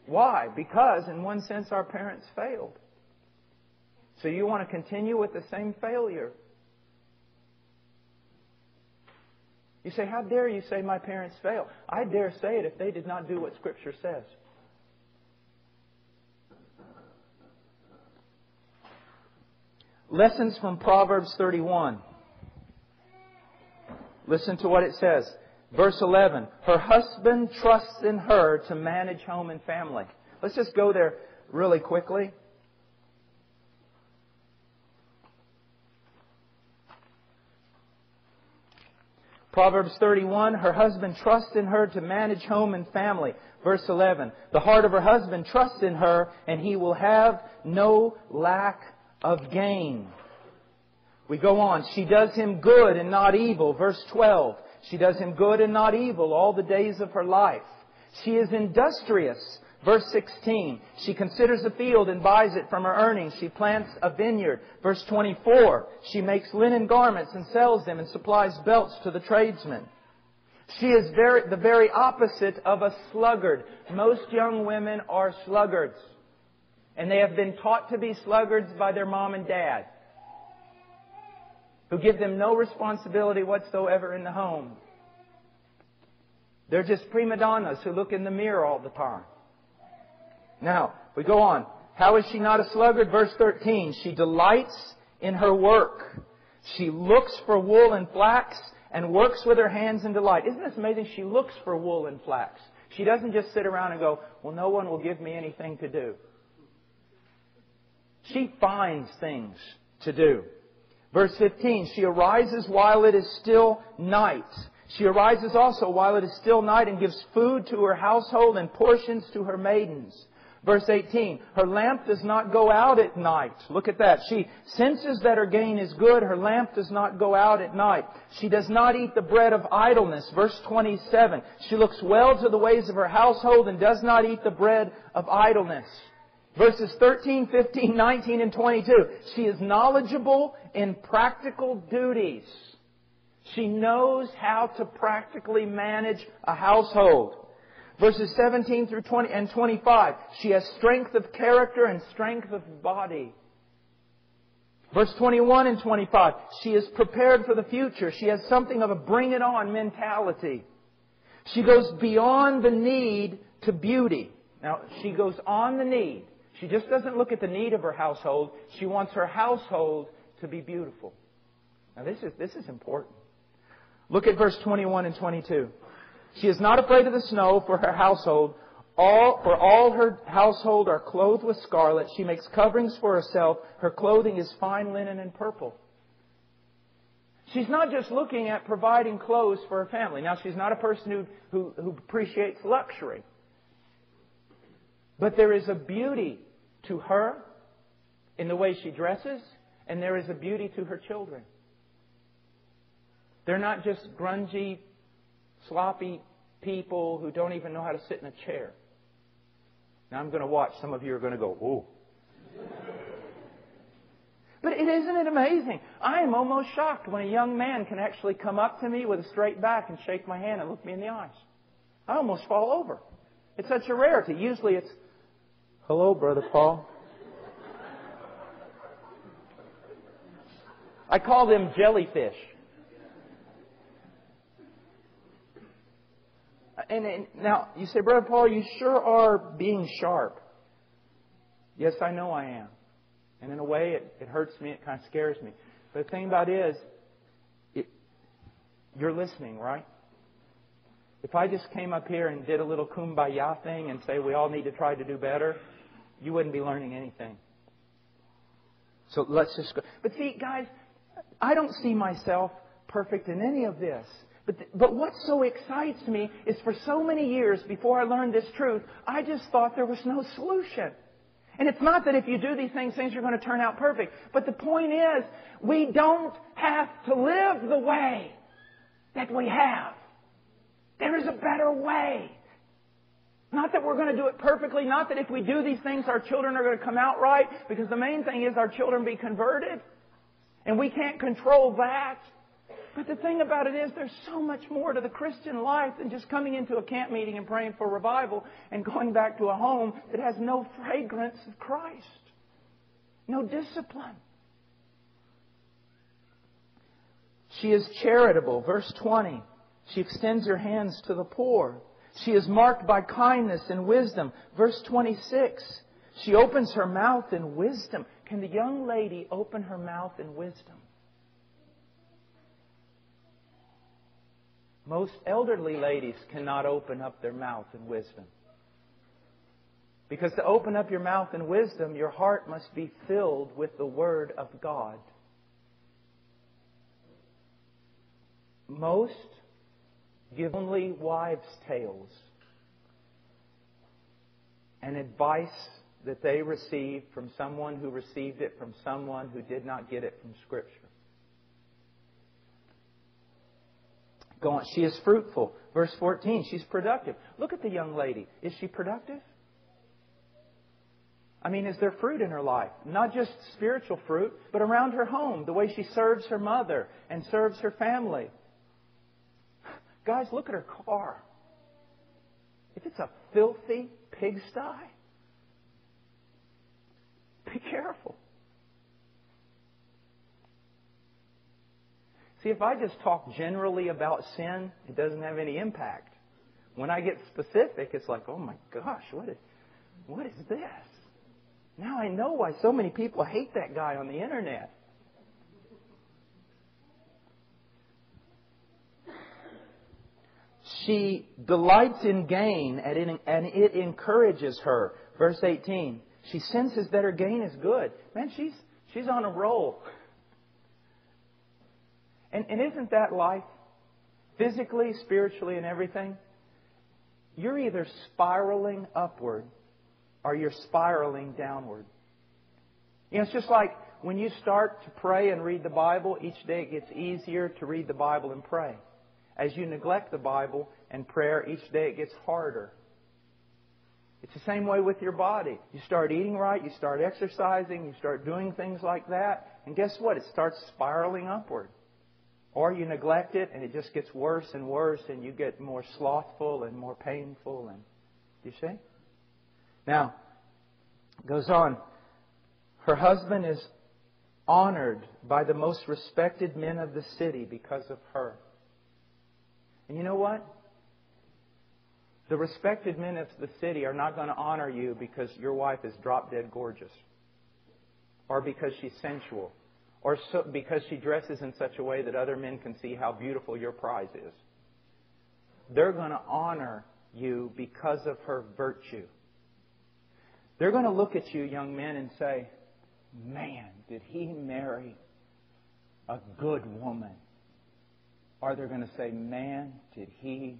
Why? Because, in one sense, our parents failed. So you want to continue with the same failure. You say, how dare you say my parents failed? I dare say it if they did not do what Scripture says. Lessons from Proverbs 31. Listen to what it says. Verse 11, her husband trusts in her to manage home and family. Let's just go there really quickly. Proverbs 31, her husband trusts in her to manage home and family. Verse 11, the heart of her husband trusts in her, and he will have no lack of gain. We go on. She does him good and not evil. Verse 12. She does him good and not evil all the days of her life. She is industrious. Verse 16. She considers a field and buys it from her earnings. She plants a vineyard. Verse 24. She makes linen garments and sells them and supplies belts to the tradesmen. She is the very opposite of a sluggard. Most young women are sluggards. And they have been taught to be sluggards by their mom and dad, who give them no responsibility whatsoever in the home. They're just prima donnas who look in the mirror all the time. Now, we go on. How is she not a sluggard? Verse 13. She delights in her work. She looks for wool and flax and works with her hands in delight. Isn't this amazing? She looks for wool and flax. She doesn't just sit around and go, well, no one will give me anything to do. She finds things to do. Verse 15, she arises while it is still night. She arises also while it is still night and gives food to her household and portions to her maidens. Verse 18, her lamp does not go out at night. Look at that. She senses that her gain is good. Her lamp does not go out at night. She does not eat the bread of idleness. Verse 27, she looks well to the ways of her household and does not eat the bread of idleness. Verses 13, 15, 19, and 22. She is knowledgeable in practical duties. She knows how to practically manage a household. Verses 17 through 20 and 25. She has strength of character and strength of body. Verse 21 and 25. She is prepared for the future. She has something of a bring it on mentality. She goes beyond the need to beauty. Now, she goes on the need. She just doesn't look at the need of her household. She wants her household to be beautiful. Now this is important. Look at verse 21 and 22. She is not afraid of the snow for her household. All her household are clothed with scarlet. She makes coverings for herself. Her clothing is fine linen and purple. She's not just looking at providing clothes for her family. Now, she's not a person who appreciates luxury. But there is a beauty to her in the way she dresses, and there is a beauty to her children. They're not just grungy, sloppy people who don't even know how to sit in a chair. Now, I'm going to watch. Some of you are going to go, "Ooh." But isn't it amazing? I am almost shocked when a young man can actually come up to me with a straight back and shake my hand and look me in the eyes. I almost fall over. It's such a rarity. Usually it's, "Hello, Brother Paul." I call them jellyfish. And now, you say, "Brother Paul, you sure are being sharp." Yes, I know I am. And in a way, it hurts me. It kind of scares me. But the thing about it is, you're listening, right? If I just came up here and did a little kumbaya thing and say we all need to try to do better, you wouldn't be learning anything. So let's just go. But see, guys, I don't see myself perfect in any of this. But what so excites me is for so many years before I learned this truth, I just thought there was no solution. And it's not that if you do these things are going to turn out perfect. But the point is, we don't have to live the way that we have. There is a better way. Not that we're going to do it perfectly. Not that if we do these things, our children are going to come out right. Because the main thing is our children be converted. And we can't control that. But the thing about it is there's so much more to the Christian life than just coming into a camp meeting and praying for revival and going back to a home that has no fragrance of Christ. No discipline. She is charitable. Verse 20. She extends her hands to the poor. She is marked by kindness and wisdom. Verse 26. She opens her mouth in wisdom. Can the young lady open her mouth in wisdom? Most elderly ladies cannot open up their mouth in wisdom. Because to open up your mouth in wisdom, your heart must be filled with the Word of God. Most give only wives' tales and advice that they received from someone who received it from someone who did not get it from Scripture. Go on. She is fruitful. Verse 14, she's productive. Look at the young lady. Is she productive? I mean, is there fruit in her life? Not just spiritual fruit, but around her home, the way she serves her mother and serves her family. Guys, look at her car. If it's a filthy pigsty, be careful. See, if I just talk generally about sin, it doesn't have any impact. When I get specific, it's like, oh my gosh, what is this? Now I know why so many people hate that guy on the internet. She delights in gain, and it encourages her. Verse 18, she senses that her gain is good. Man, she's on a roll. And isn't that life? Physically, spiritually, and everything? You're either spiraling upward or you're spiraling downward. You know, it's just like when you start to pray and read the Bible, each day it gets easier to read the Bible and pray. As you neglect the Bible and prayer, each day it gets harder. It's the same way with your body. You start eating right, you start exercising, you start doing things like that, and guess what? It starts spiraling upward. Or you neglect it and it just gets worse and worse and you get more slothful and more painful. And you see? Now, it goes on. Her husband is honored by the most respected men of the city because of her. And you know what? The respected men of the city are not going to honor you because your wife is drop-dead gorgeous, or because she's sensual, or because she dresses in such a way that other men can see how beautiful your prize is. They're going to honor you because of her virtue. They're going to look at you, young men, and say, man, did he marry a good woman? Or they're going to say, man, did he...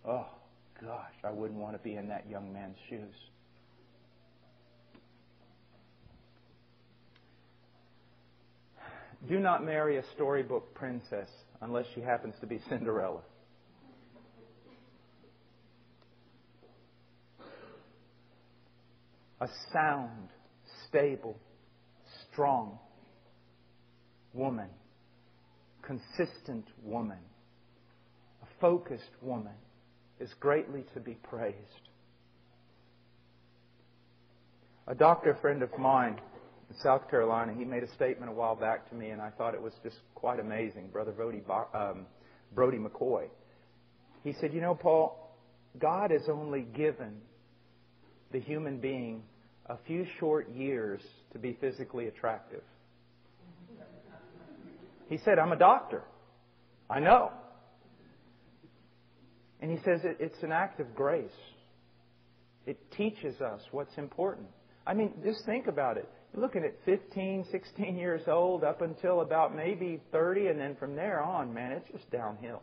Oh, gosh, I wouldn't want to be in that young man's shoes. Do not marry a storybook princess unless she happens to be Cinderella. A sound, stable, strong woman, consistent woman, a focused woman is greatly to be praised. A doctor friend of mine in South Carolina, he made a statement a while back to me, and I thought it was just quite amazing, Brother Brody McCoy. He said, you know, Paul, God has only given the human being a few short years to be physically attractive. He said, I'm a doctor. I know. And he says it's an act of grace. It teaches us what's important. I mean, just think about it. You're looking at 15, 16 years old up until about maybe 30, and then from there on, man, it's just downhill.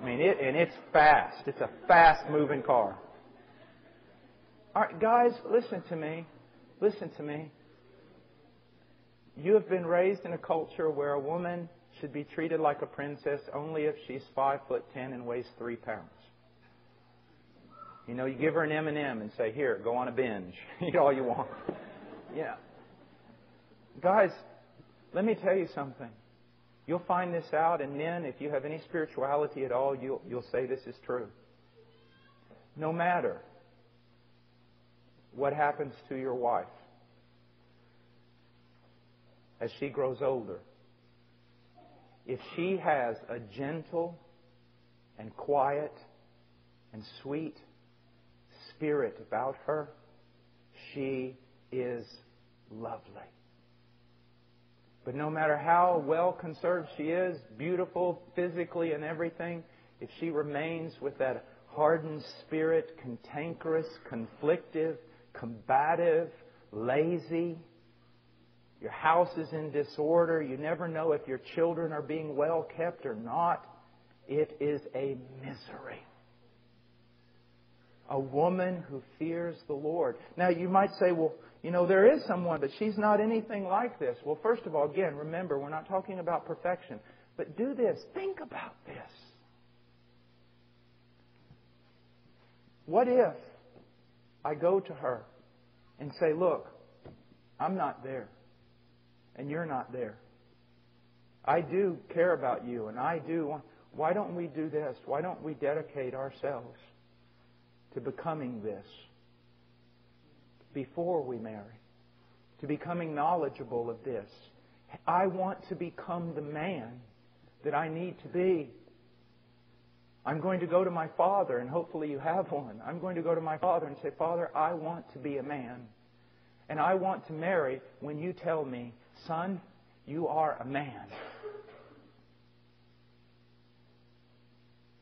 I mean, it's fast. It's a fast-moving car. All right, guys, listen to me. Listen to me. You have been raised in a culture where a woman should be treated like a princess only if she's 5'10" and weighs 3 pounds. You know, you give her an M&M and say, here, go on a binge. Eat all you want. Yeah. Guys, let me tell you something. You'll find this out, and men, if you have any spirituality at all, you'll say this is true. No matter what happens to your wife as she grows older, if she has a gentle and quiet and sweet spirit about her, she is lovely. But no matter how well conserved she is, beautiful physically and everything, if she remains with that hardened spirit, cantankerous, conflictive, combative, lazy, your house is in disorder, you never know if your children are being well kept or not, it is a misery. A woman who fears the Lord. Now you might say, well, you know, there is someone, but she's not anything like this. Well, first of all, again, remember, we're not talking about perfection. But do this. Think about this. What if I go to her and say, look, I'm not there, and you're not there. I do care about you, and I do. Why don't we do this? Why don't we dedicate ourselves to becoming this before we marry, to becoming knowledgeable of this? I want to become the man that I need to be. I'm going to go to my father, and hopefully you have one. I'm going to go to my father and say, Father, I want to be a man. And I want to marry when you tell me, son, you are a man.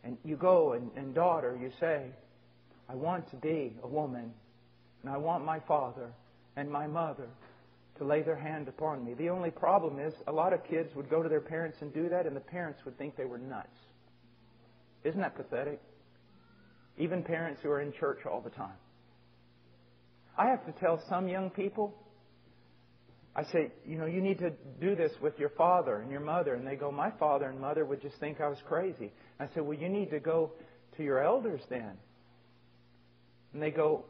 And you go, and daughter, you say, I want to be a woman, and I want my father and my mother to lay their hand upon me. The only problem is a lot of kids would go to their parents and do that, and the parents would think they were nuts. Isn't that pathetic? Even parents who are in church all the time. I have to tell some young people, I say, you know, you need to do this with your father and your mother. And they go, my father and mother would just think I was crazy. I said, well, you need to go to your elders then. And they go,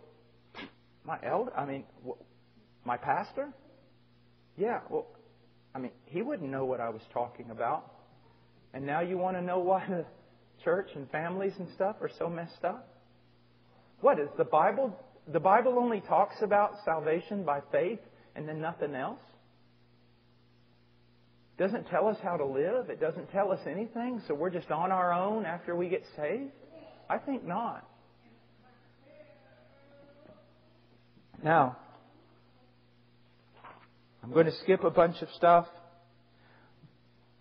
my elder? I mean, my pastor? Yeah, well, I mean, he wouldn't know what I was talking about. And now you want to know why the church and families and stuff are so messed up? What is the Bible? The Bible only talks about salvation by faith and then nothing else? It doesn't tell us how to live. It doesn't tell us anything. So we're just on our own after we get saved? I think not. Now, I'm going to skip a bunch of stuff.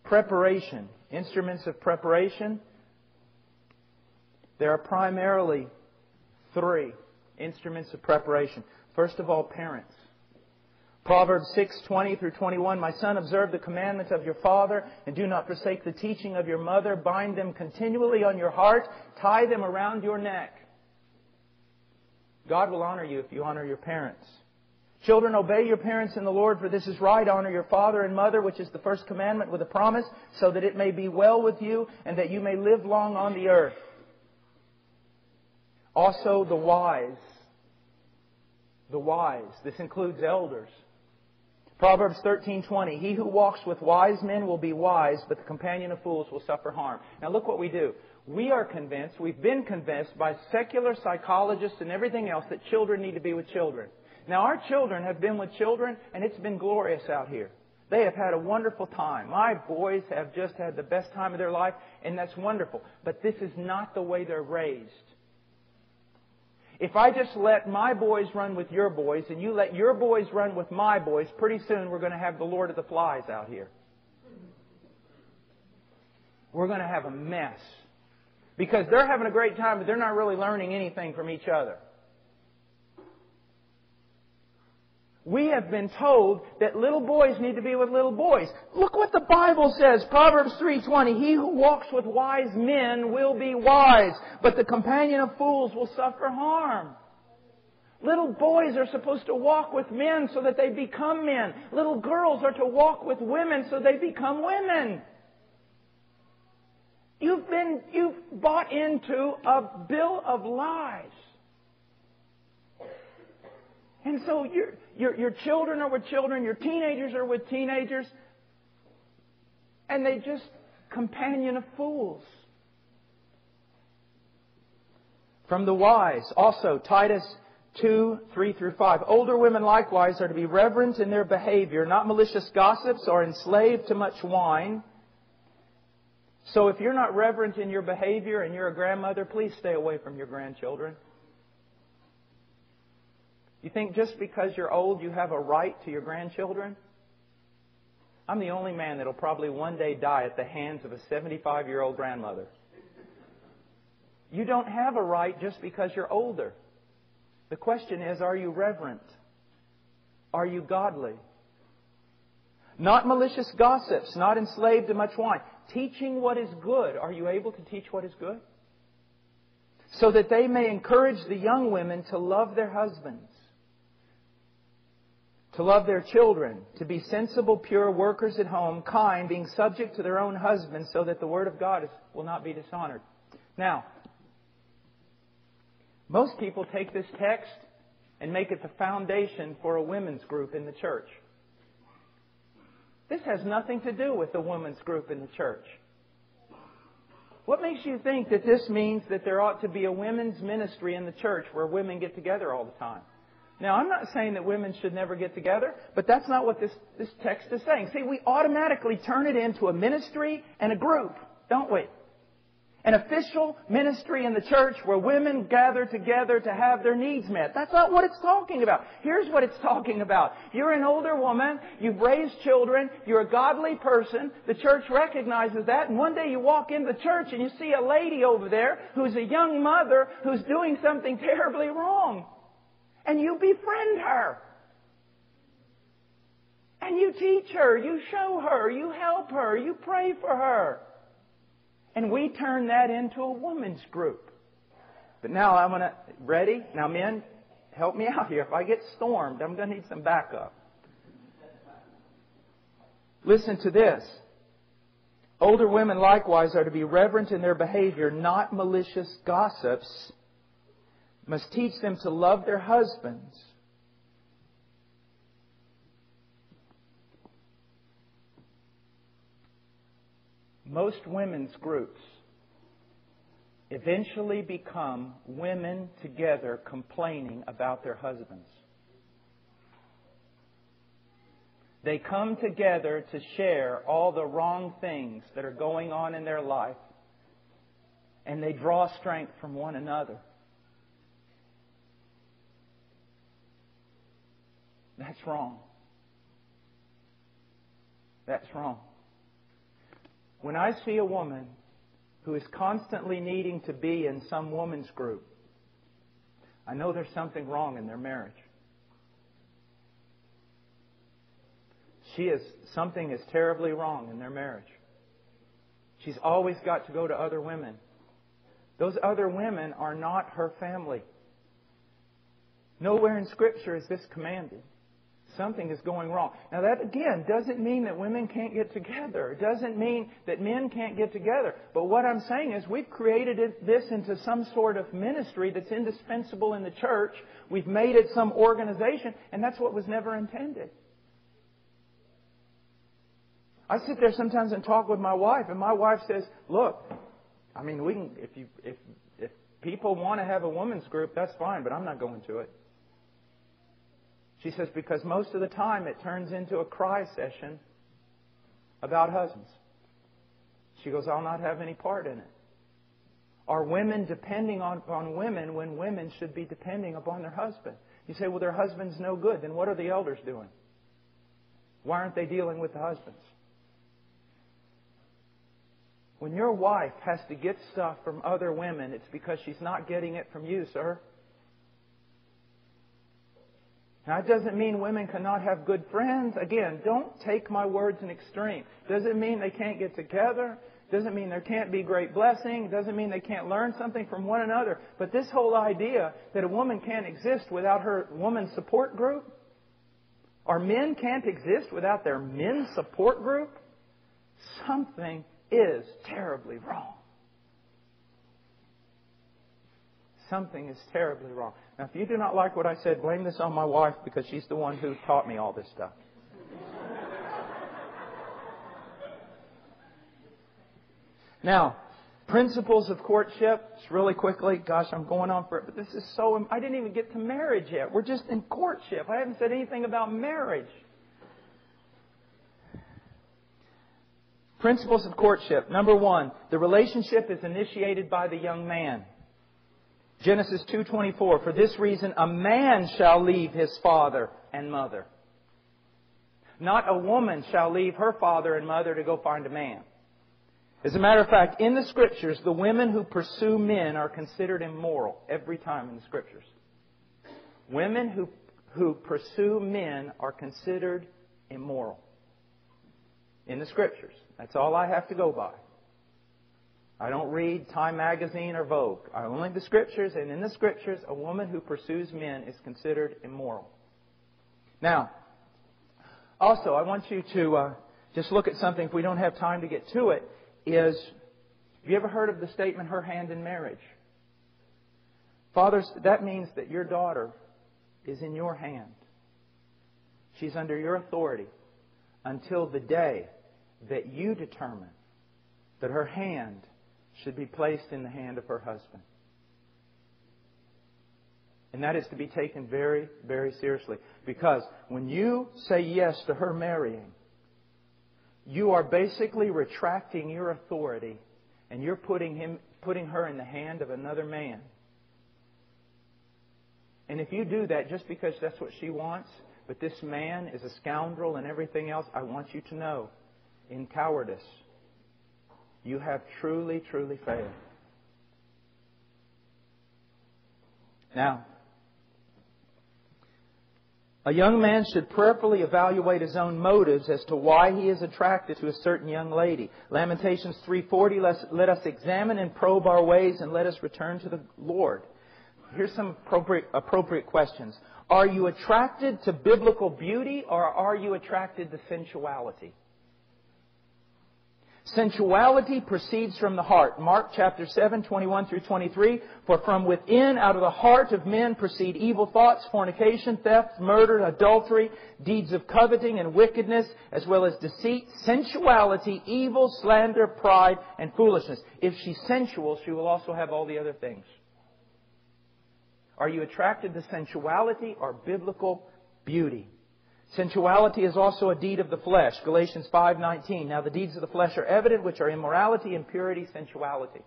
Preparation. Instruments of preparation. There are primarily 3 instruments of preparation. First of all, parents. Proverbs 6:20 through 21. My son, observe the commandments of your father, and do not forsake the teaching of your mother. Bind them continually on your heart. Tie them around your neck. God will honor you if you honor your parents. Children, obey your parents in the Lord, for this is right. Honor your father and mother, which is the first commandment, with a promise, so that it may be well with you and that you may live long on the earth. Also, the wise. The wise. This includes elders. Proverbs 13:20. He who walks with wise men will be wise, but the companion of fools will suffer harm. Now look what we do. We are convinced, we've been convinced by secular psychologists and everything else that children need to be with children. Now our children have been with children and it's been glorious out here. They have had a wonderful time. My boys have just had the best time of their life, and that's wonderful. But this is not the way they're raised. If I just let my boys run with your boys and you let your boys run with my boys, pretty soon we're going to have the Lord of the Flies out here. We're going to have a mess. Because they're having a great time, but they're not really learning anything from each other. We have been told that little boys need to be with little boys. Look what the Bible says. Proverbs 3:20. He who walks with wise men will be wise, but the companion of fools will suffer harm. Little boys are supposed to walk with men so that they become men. Little girls are to walk with women so they become women. You've bought into a bill of lies. And so your children are with children, your teenagers are with teenagers, and they just companion of fools. From the wise, also Titus 2:3-5. Older women likewise are to be reverent in their behavior, not malicious gossips or enslaved to much wine. So if you're not reverent in your behavior and you're a grandmother, please stay away from your grandchildren. You think just because you're old you have a right to your grandchildren? I'm the only man that will probably one day die at the hands of a 75-year-old grandmother. You don't have a right just because you're older. The question is, are you reverent? Are you godly? Not malicious gossips, not enslaved to much wine. Teaching what is good. Are you able to teach what is good? So that they may encourage the young women to love their husbands, to love their children, to be sensible, pure, workers at home, kind, being subject to their own husbands, so that the Word of God will not be dishonored. Now, most people take this text and make it the foundation for a women's group in the church. This has nothing to do with the women's group in the church. What makes you think that this means that there ought to be a women's ministry in the church where women get together all the time? Now, I'm not saying that women should never get together, but that's not what this text is saying. See, we automatically turn it into a ministry and a group, don't we? An official ministry in the church where women gather together to have their needs met. That's not what it's talking about. Here's what it's talking about. You're an older woman. You've raised children. You're a godly person. The church recognizes that. And one day you walk into the church and you see a lady over there who's a young mother who's doing something terribly wrong. And you befriend her. And you teach her. You show her. You help her. You pray for her. And we turn that into a women's group. But now I'm going to... Ready? Now, men, help me out here. If I get stormed, I'm going to need some backup. Listen to this. Older women likewise are to be reverent in their behavior, not malicious gossips. Must teach them to love their husbands. Most women's groups eventually become women together complaining about their husbands. They come together to share all the wrong things that are going on in their life. and they draw strength from one another. That's wrong. That's wrong. When I see a woman who is constantly needing to be in some woman's group, I know there's something wrong in their marriage. Something is terribly wrong in their marriage. She's always got to go to other women. Those other women are not her family. Nowhere in Scripture is this commanded. Something is going wrong. Now that, again, doesn't mean that women can't get together. It doesn't mean that men can't get together. But what I'm saying is we've created this into some sort of ministry that's indispensable in the church. We've made it some organization, and that's what was never intended. I sit there sometimes and talk with my wife, and my wife says, look, I mean, we can, if people want to have a women's group, that's fine, but I'm not going to it. She says, because most of the time it turns into a cry session about husbands. She goes, I'll not have any part in it. Are women depending on women when women should be depending upon their husband? You say, well, their husband's no good. Then what are the elders doing? Why aren't they dealing with the husbands? When your wife has to get stuff from other women, it's because she's not getting it from you, sir. Now, it doesn't mean women cannot have good friends. Again, don't take my words in extreme. Doesn't mean they can't get together. Doesn't mean there can't be great blessing. Doesn't mean they can't learn something from one another. But this whole idea that a woman can't exist without her woman support group, or men can't exist without their men's support group, something is terribly wrong. Something is terribly wrong. Now, if you do not like what I said, blame this on my wife because she's the one who taught me all this stuff. Now, principles of courtship, just really quickly. Gosh, I'm going on for it, but this is so... I didn't even get to marriage yet. We're just in courtship. I haven't said anything about marriage. Principles of courtship. Number one, the relationship is initiated by the young man. Genesis 2:24, for this reason a man shall leave his father and mother. Not a woman shall leave her father and mother to go find a man. As a matter of fact, in the Scriptures, the women who pursue men are considered immoral every time in the Scriptures. Women who pursue men are considered immoral in the Scriptures. That's all I have to go by. I don't read Time Magazine or Vogue. I only the Scriptures, and in the Scriptures, a woman who pursues men is considered immoral. Now, also, I want you to just look at something, if we don't have time to get to it, is, have you ever heard of the statement, her hand in marriage? Fathers, that means that your daughter is in your hand. She's under your authority until the day that you determine that her hand should be placed in the hand of her husband. And that is to be taken very, very seriously. Because when you say yes to her marrying, you are basically retracting your authority and you're putting her in the hand of another man. And if you do that just because that's what she wants, but this man is a scoundrel and everything else, I want you to know, in cowardice, you have truly, truly failed. Now, a young man should prayerfully evaluate his own motives as to why he is attracted to a certain young lady. Lamentations 3:40, let us examine and probe our ways and let us return to the Lord. Here's some appropriate questions. Are you attracted to biblical beauty or are you attracted to sensuality? Sensuality proceeds from the heart. Mark chapter 7, 21 through 23. For from within, out of the heart of men, proceed evil thoughts, fornication, theft, murder, adultery, deeds of coveting and wickedness, as well as deceit, sensuality, evil, slander, pride, and foolishness. If she's sensual, she will also have all the other things. Are you attracted to sensuality or biblical beauty? Sensuality is also a deed of the flesh. Galatians 5:19. Now the deeds of the flesh are evident, which are immorality, impurity, sensuality.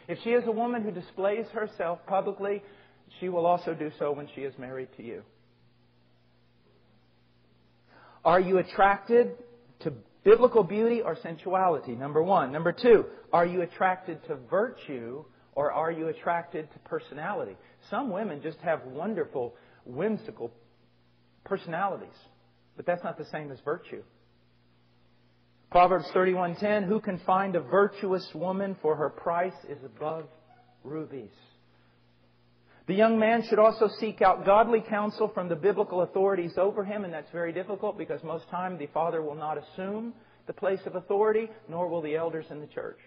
If she is a woman who displays herself publicly, she will also do so when she is married to you. Are you attracted to biblical beauty or sensuality? Number one. Number two, are you attracted to virtue or are you attracted to personality? Some women just have wonderful, whimsical personalities, but that's not the same as virtue. Proverbs 31:10, who can find a virtuous woman, for her price is above rubies. The young man should also seek out godly counsel from the biblical authorities over him, and that's very difficult because most time the father will not assume the place of authority, nor will the elders in the church.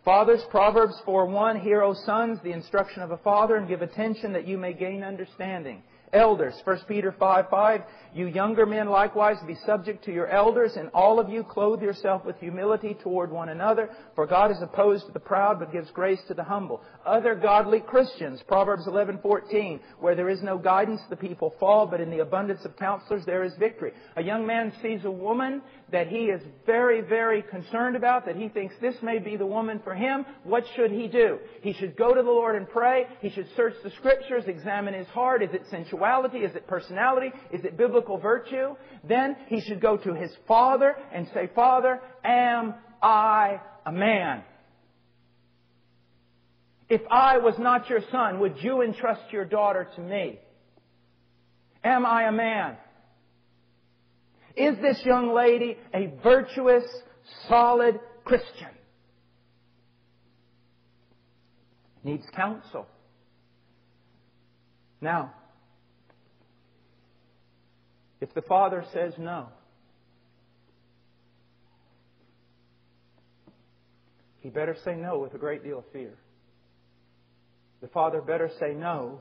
Fathers, Proverbs 4:1, hear, O sons, the instruction of a father, and give attention that you may gain understanding. Elders, 1 Peter 5:5, you younger men likewise be subject to your elders, and all of you clothe yourself with humility toward one another, for God is opposed to the proud but gives grace to the humble. Other godly Christians, Proverbs 11:14, where there is no guidance the people fall, but in the abundance of counselors there is victory. A young man sees a woman that he is very, very concerned about, that he thinks this may be the woman for him. What should he do? He should go to the Lord and pray. He should search the Scriptures, examine his heart. Is it sensuality? Is it personality? Is it biblical virtue? Then he should go to his father and say, Father, am I a man? If I was not your son, would you entrust your daughter to me? Am I a man? Is this young lady a virtuous, solid Christian? Needs counsel. Now, if the father says no, he better say no with a great deal of fear. The father better say no,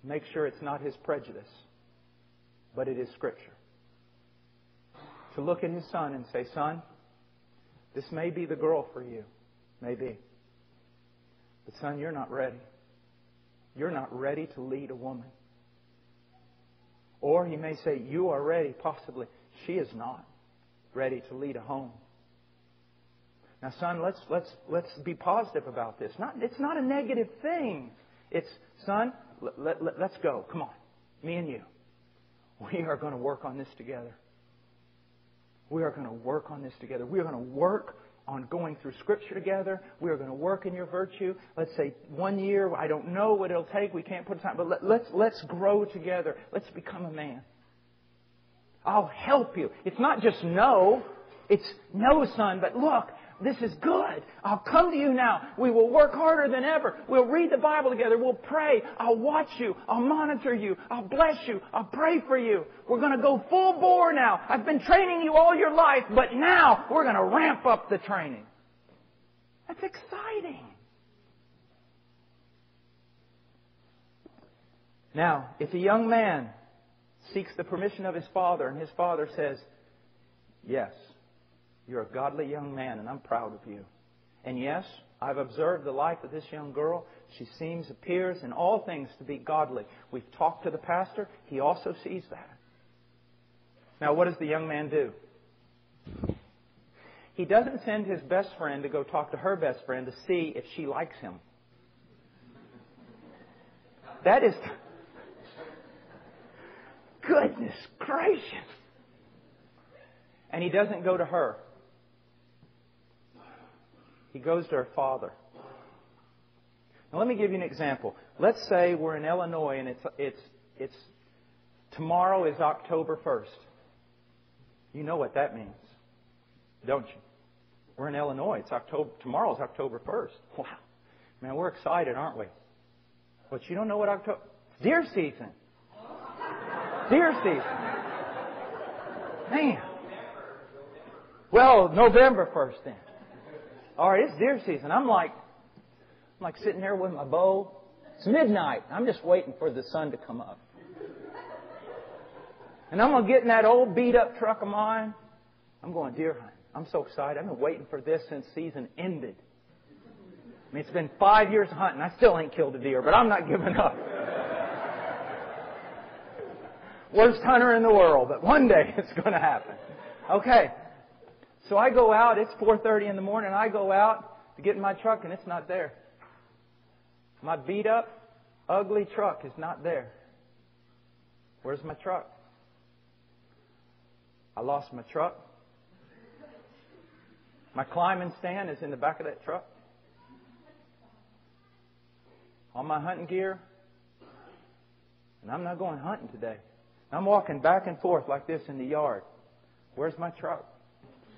make sure it's not his prejudice, but it is Scripture. To look at his son and say, son, this may be the girl for you. Maybe. But son, you're not ready. You're not ready to lead a woman. Or he may say, you are ready, possibly. She is not ready to lead a home. Now, son, let's be positive about this. It's not a negative thing. It's, son, let's go. Come on. Me and you. We are going to work on this together. We are going to work on this together. We are going to work on going through Scripture together. We are going to work in your virtue. Let's say 1 year. I don't know what it'll take. We can't put a time. But let's grow together. Let's become a man. I'll help you. It's not just no. It's no, son, but look, this is good. I'll come to you now. We will work harder than ever. We'll read the Bible together. We'll pray. I'll watch you. I'll monitor you. I'll bless you. I'll pray for you. We're going to go full bore now. I've been training you all your life, but now we're going to ramp up the training. That's exciting. Now, if a young man seeks the permission of his father and his father says, yes, you're a godly young man, and I'm proud of you. And yes, I've observed the life of this young girl. She appears in all things to be godly. We've talked to the pastor. He also sees that. Now, what does the young man do? He doesn't send his best friend to go talk to her best friend to see if she likes him. That is... Goodness gracious! And he doesn't go to her. He goes to her father. Now let me give you an example. Let's say we're in Illinois and it's tomorrow is October 1st. You know what that means, don't you? We're in Illinois. Tomorrow's October 1st. Wow. Man, we're excited, aren't we? But you don't know what October... It's deer season. Deer season. Man. Well, November 1st then. All right, it's deer season. I'm like sitting there with my bow. It's midnight. I'm just waiting for the sun to come up. And I'm going to get in that old beat-up truck of mine. I'm going deer hunting. I'm so excited. I've been waiting for this since season ended. I mean, it's been 5 years of hunting. I still ain't killed a deer, but I'm not giving up. Worst hunter in the world, but one day it's going to happen. Okay. So I go out. It's 4:30 in the morning. I go out to get in my truck and it's not there. My beat up, ugly truck is not there. Where's my truck? I lost my truck. My climbing stand is in the back of that truck. All my hunting gear. And I'm not going hunting today. I'm walking back and forth like this in the yard. Where's my truck?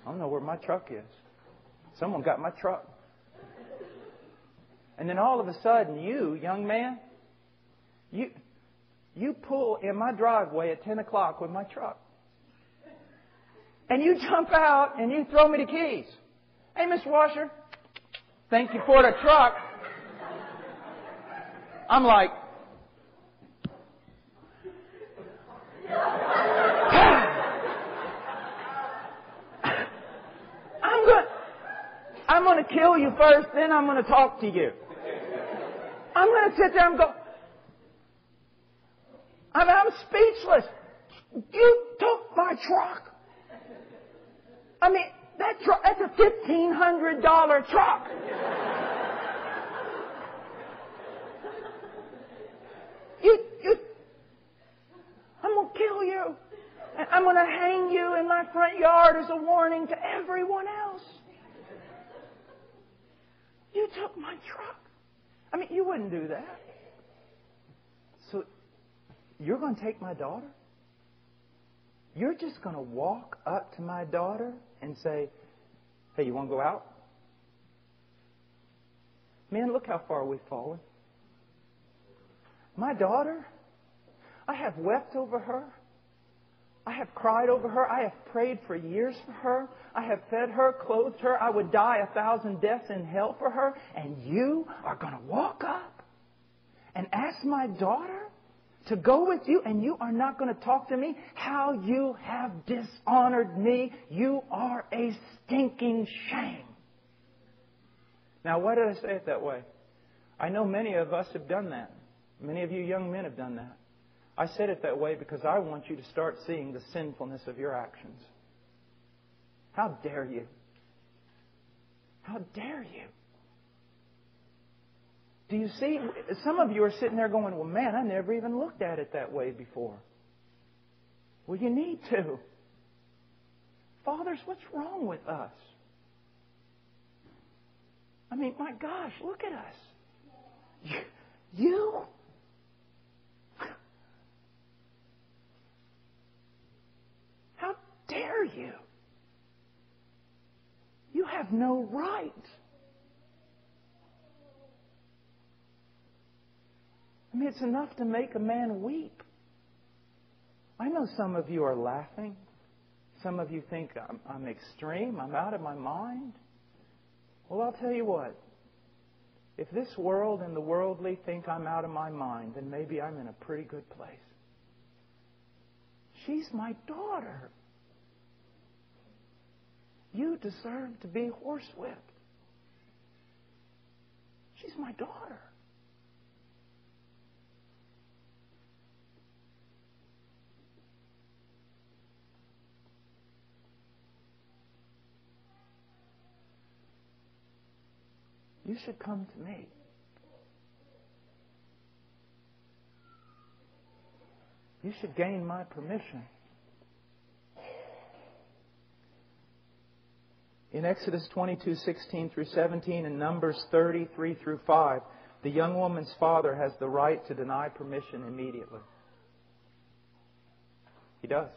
I don't know where my truck is. Someone got my truck. And then all of a sudden, you, young man, you pull in my driveway at 10 o'clock with my truck. And you jump out and you throw me the keys. Hey, Mr. Washer, thank you for the truck. I'm like, I'm going to kill you first, then I'm going to talk to you. I'm going to sit there and go, I'm speechless. You took my truck. I mean, that's a $1,500 truck. I'm going to kill you. And I'm going to hang you in my front yard as a warning to everyone else. You took my truck. I mean, you wouldn't do that. So, you're going to take my daughter? You're just going to walk up to my daughter and say, hey, you want to go out? Man, look how far we've fallen. My daughter, I have wept over her. I have cried over her. I have prayed for years for her. I have fed her, clothed her. I would die 1,000 deaths in hell for her. And you are going to walk up and ask my daughter to go with you, and you are not going to talk to me? How you have dishonored me. You are a stinking shame. Now, why did I say it that way? I know many of us have done that. Many of you young men have done that. I said it that way because I want you to start seeing the sinfulness of your actions. How dare you? How dare you? Do you see? Some of you are sitting there going, well, man, I never even looked at it that way before. Well, you need to. Fathers, what's wrong with us? I mean, my gosh, look at us. You? How dare you? You have no right. I mean, it's enough to make a man weep. I know some of you are laughing. Some of you think I'm extreme. I'm out of my mind. Well, I'll tell you what. If this world and the worldly think I'm out of my mind, then maybe I'm in a pretty good place. She's my daughter. You deserve to be horsewhipped. She's my daughter. You should come to me. You should gain my permission. In Exodus 22:16 through 17 and Numbers 33 through 5, the young woman's father has the right to deny permission immediately. He does.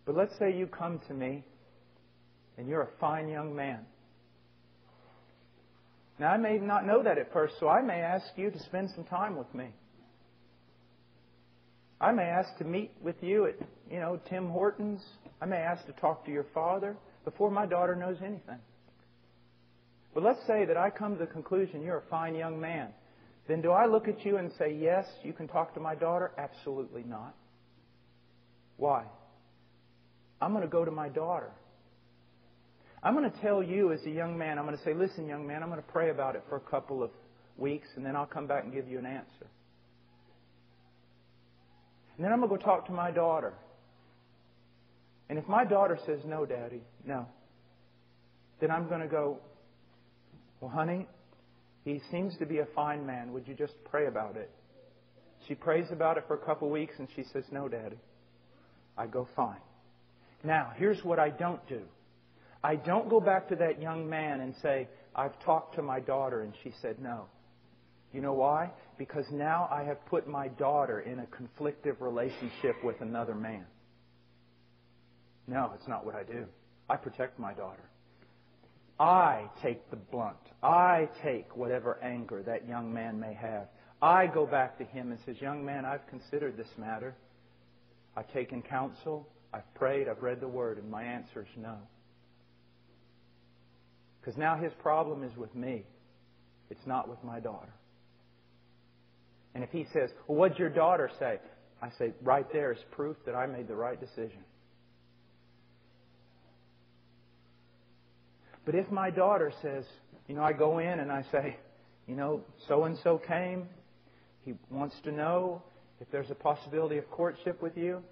But let's say you come to me and you're a fine young man. Now, I may not know that at first, so I may ask you to spend some time with me. I may ask to meet with you at, Tim Hortons. I may ask to talk to your father before my daughter knows anything. But let's say that I come to the conclusion you're a fine young man. Then do I look at you and say, yes, you can talk to my daughter? Absolutely not. Why? I'm going to go to my daughter. I'm going to tell you as a young man, I'm going to say, listen, young man, I'm going to pray about it for a couple of weeks, and then I'll come back and give you an answer. And then I'm going to go talk to my daughter. And if my daughter says, no, Daddy, no, then I'm going to go, well, honey, he seems to be a fine man. Would you just pray about it? She prays about it for a couple of weeks and she says, no, Daddy. I go, fine. Now, here's what I don't do. I don't go back to that young man and say, I've talked to my daughter and she said no. You know why? Because now I have put my daughter in a conflictive relationship with another man. No, it's not what I do. I protect my daughter. I take the blunt. I take whatever anger that young man may have. I go back to him and says, young man, I've considered this matter. I've taken counsel. I've prayed. I've read the Word. And my answer is no. Because now his problem is with me. It's not with my daughter. And if he says, well, what'd your daughter say? I say, right there is proof that I made the right decision. But if my daughter says, I go in and I say, so-and-so came. He wants to know if there's a possibility of courtship with you.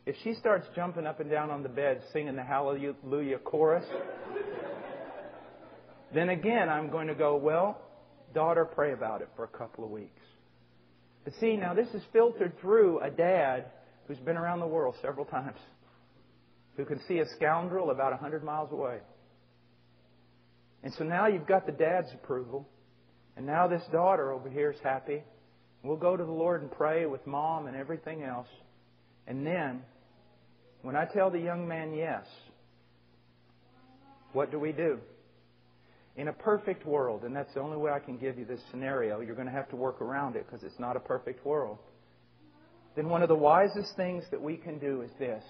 If she starts jumping up and down on the bed singing the Hallelujah chorus, then again I'm going to go, well, daughter, pray about it for a couple of weeks. But see, now this is filtered through a dad who's been around the world several times, who can see a scoundrel about 100 miles away. And so now you've got the dad's approval. And now this daughter over here is happy. We'll go to the Lord and pray with mom and everything else. And then, when I tell the young man yes, what do? In a perfect world, and that's the only way I can give you this scenario, you're going to have to work around it because it's not a perfect world. Then one of the wisest things that we can do is this.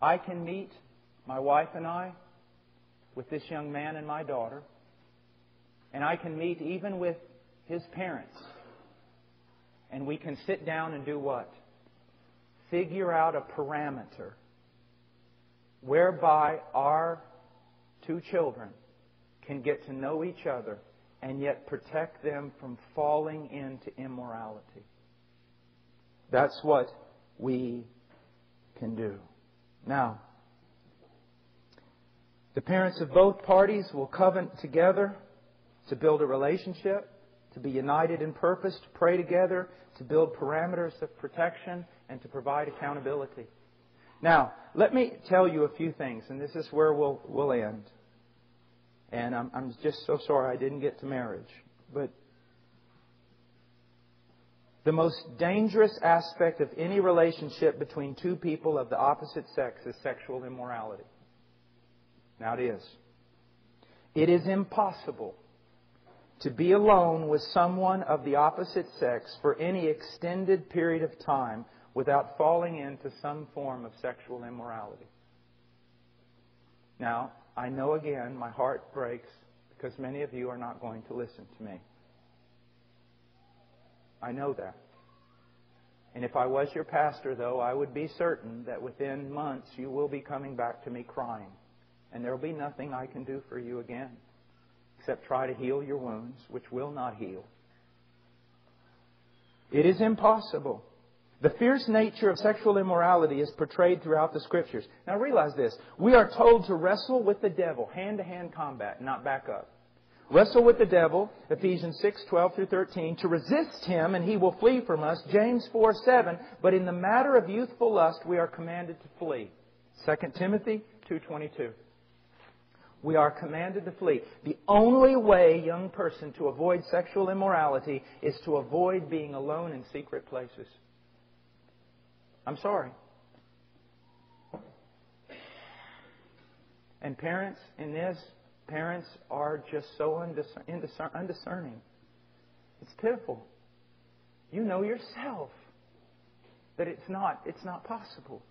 I can meet my wife and I with this young man and my daughter. And I can meet even with his parents. And we can sit down and do what? Figure out a parameter whereby our two children can get to know each other and yet protect them from falling into immorality. That's what we can do. Now, the parents of both parties will covenant together to build a relationship, to be united in purpose, to pray together, to build parameters of protection, and to provide accountability. Now, let me tell you a few things, and this is where we'll end. And I'm just so sorry I didn't get to marriage. But the most dangerous aspect of any relationship between two people of the opposite sex is sexual immorality. Now it is. It is impossible to be alone with someone of the opposite sex for any extended period of time without falling into some form of sexual immorality. Now, I know again my heart breaks because many of you are not going to listen to me. I know that. And if I was your pastor, though, I would be certain that within months you will be coming back to me crying. And there will be nothing I can do for you again except try to heal your wounds, which will not heal. It is impossible. The fierce nature of sexual immorality is portrayed throughout the Scriptures. Now realize this. We are told to wrestle with the devil, hand-to-hand combat, not back up. Wrestle with the devil, Ephesians 6:12-13, to resist him and he will flee from us, James 4:7. But in the matter of youthful lust, we are commanded to flee, 2 Timothy 2:22. We are commanded to flee. The only way, young person, to avoid sexual immorality is to avoid being alone in secret places. I'm sorry. And parents in this, parents are just so undiscerning. It's pitiful. You know yourself that it's not possible.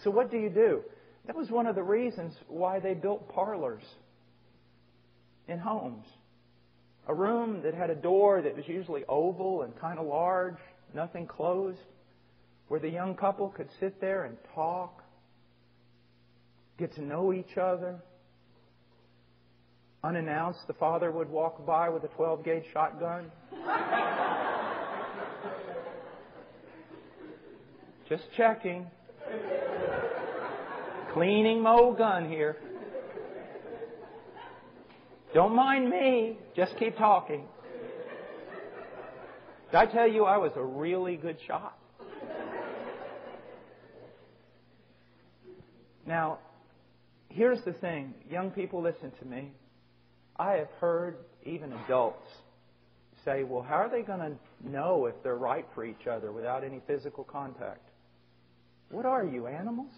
So what do? That was one of the reasons why they built parlors in homes. A room that had a door that was usually oval and kind of large, nothing closed, where the young couple could sit there and talk, get to know each other. Unannounced, the father would walk by with a 12-gauge shotgun. Just checking. Cleaning my old gun here. Don't mind me. Just keep talking. Did I tell you I was a really good shot? Now, here's the thing. Young people, listen to me. I have heard even adults say, well, how are they going to know if they're right for each other without any physical contact? What are you, animals?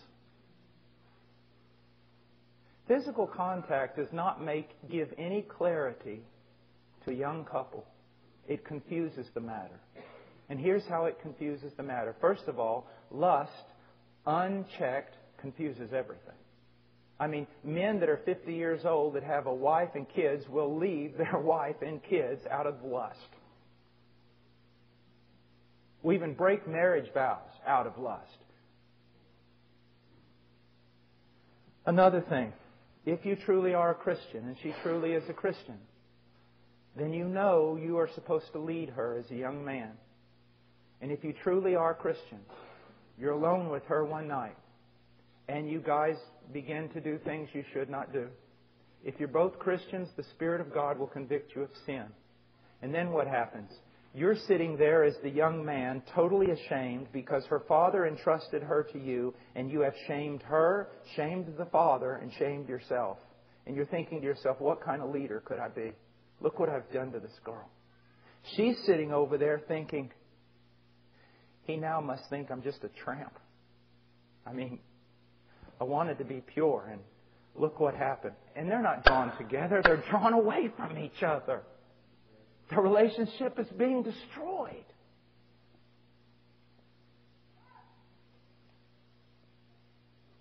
Physical contact does not give any clarity to a young couple. It confuses the matter. And here's how it confuses the matter. First of all, lust, unchecked, confuses everything. I mean, men that are 50 years old that have a wife and kids will leave their wife and kids out of lust. We even break marriage vows out of lust. Another thing, if you truly are a Christian, and she truly is a Christian, then you know you are supposed to lead her as a young man. And if you truly are a Christian, you're alone with her one night, and you guys begin to do things you should not do. If you're both Christians, the Spirit of God will convict you of sin. And then what happens? You're sitting there as the young man, totally ashamed because her father entrusted her to you, and you have shamed her, shamed the father, and shamed yourself. And you're thinking to yourself, what kind of leader could I be? Look what I've done to this girl. She's sitting over there thinking, he now must think I'm just a tramp. I mean, I wanted to be pure, and look what happened. And they're not drawn together. They're drawn away from each other. The relationship is being destroyed.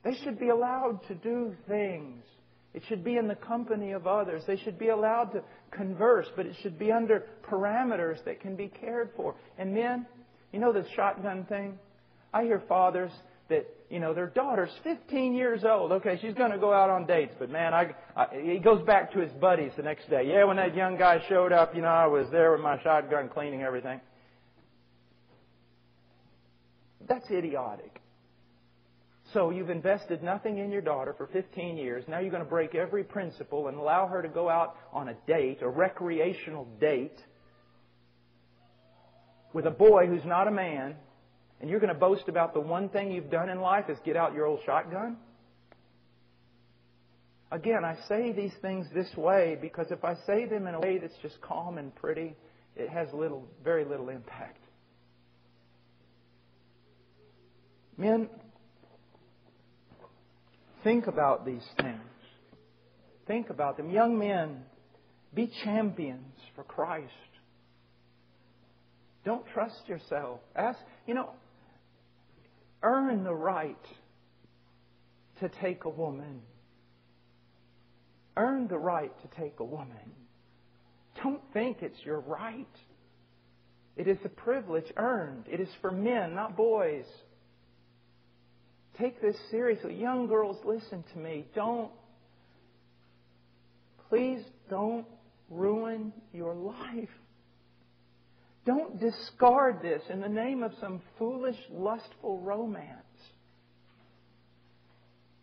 They should be allowed to do things. It should be in the company of others. They should be allowed to converse, but it should be under parameters that can be cared for. And men, you know the shotgun thing? I hear fathers that, their daughter's 15 years old. Okay, she's going to go out on dates. But man, he goes back to his buddies the next day. Yeah, when that young guy showed up, I was there with my shotgun cleaning everything. That's idiotic. So you've invested nothing in your daughter for 15 years. Now you're going to break every principle and allow her to go out on a date, a recreational date, with a boy who's not a man. And you're going to boast about the one thing you've done in life is get out your old shotgun? Again, I say these things this way because if I say them in a way that's just calm and pretty, it has very little impact. Men, think about these things. Think about them. Young men, be champions for Christ. Don't trust yourself. Earn the right to take a woman. Earn the right to take a woman. Don't think it's your right. It is a privilege earned. It is for men, not boys. Take this seriously. Young girls, listen to me. Please don't ruin your life. Don't discard this in the name of some foolish, lustful romance.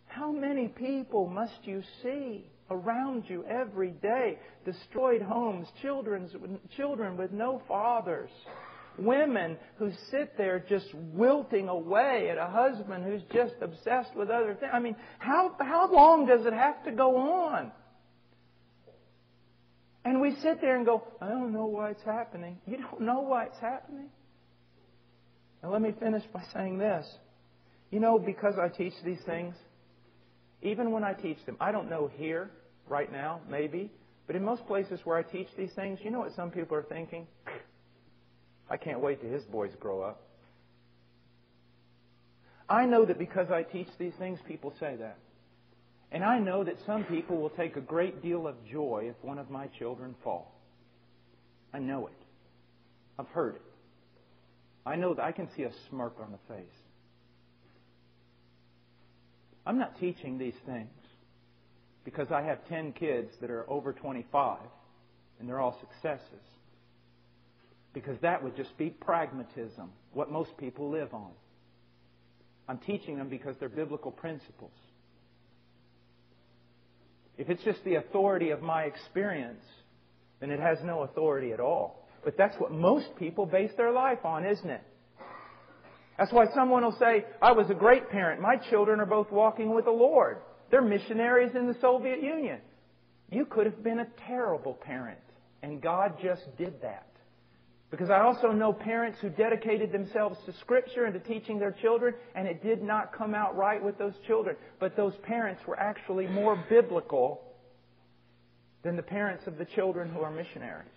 How many people must you see around you every day? Destroyed homes, children with no fathers, women who sit there just wilting away at a husband who's just obsessed with other things. I mean, how long does it have to go on? And we sit there and go, I don't know why it's happening. You don't know why it's happening? Now let me finish by saying this. Because I teach these things, even when I teach them, I don't know here, right now, maybe, but in most places where I teach these things, you know what some people are thinking? I can't wait till his boys grow up. I know that because I teach these things, people say that. And I know that some people will take a great deal of joy if one of my children fall. I know it. I've heard it. I know that I can see a smirk on the face. I'm not teaching these things because I have 10 kids that are over 25 and they're all successes. Because that would just be pragmatism, what most people live on. I'm teaching them because they're biblical principles. If it's just the authority of my experience, then it has no authority at all. But that's what most people base their life on, isn't it? That's why someone will say, I was a great parent. My children are both walking with the Lord. They're missionaries in the Soviet Union. You could have been a terrible parent, and God just did that. Because I also know parents who dedicated themselves to Scripture and to teaching their children, and it did not come out right with those children. But those parents were actually more biblical than the parents of the children who are missionaries.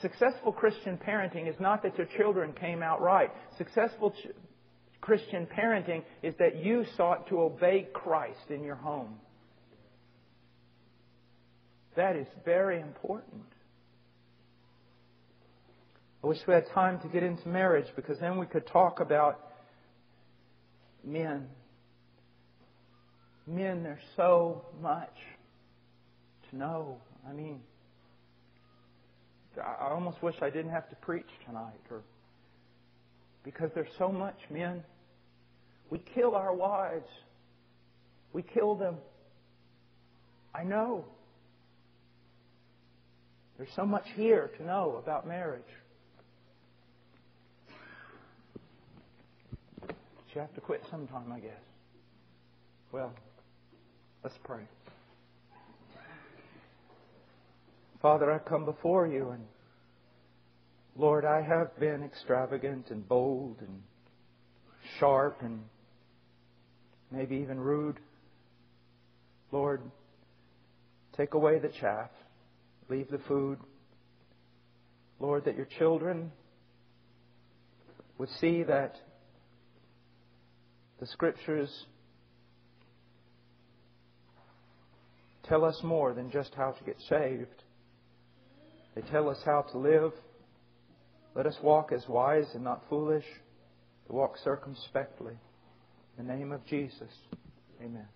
Successful Christian parenting is not that your children came out right. Successful Christian parenting is that you sought to obey Christ in your home. That is very important. I wish we had time to get into marriage, because then we could talk about men. Men, there's so much to know. I mean, I almost wish I didn't have to preach tonight, because there's so much, men. We kill our wives. We kill them. I know. There's so much here to know about marriage. But you have to quit sometime, I guess. Well, let's pray. Father, I come before You, and Lord, I have been extravagant and bold and sharp and maybe even rude. Lord, take away the chaff. Leave the food. Lord, that Your children would see that the Scriptures tell us more than just how to get saved. They tell us how to live. Let us walk as wise and not foolish, to walk circumspectly. In the name of Jesus, amen.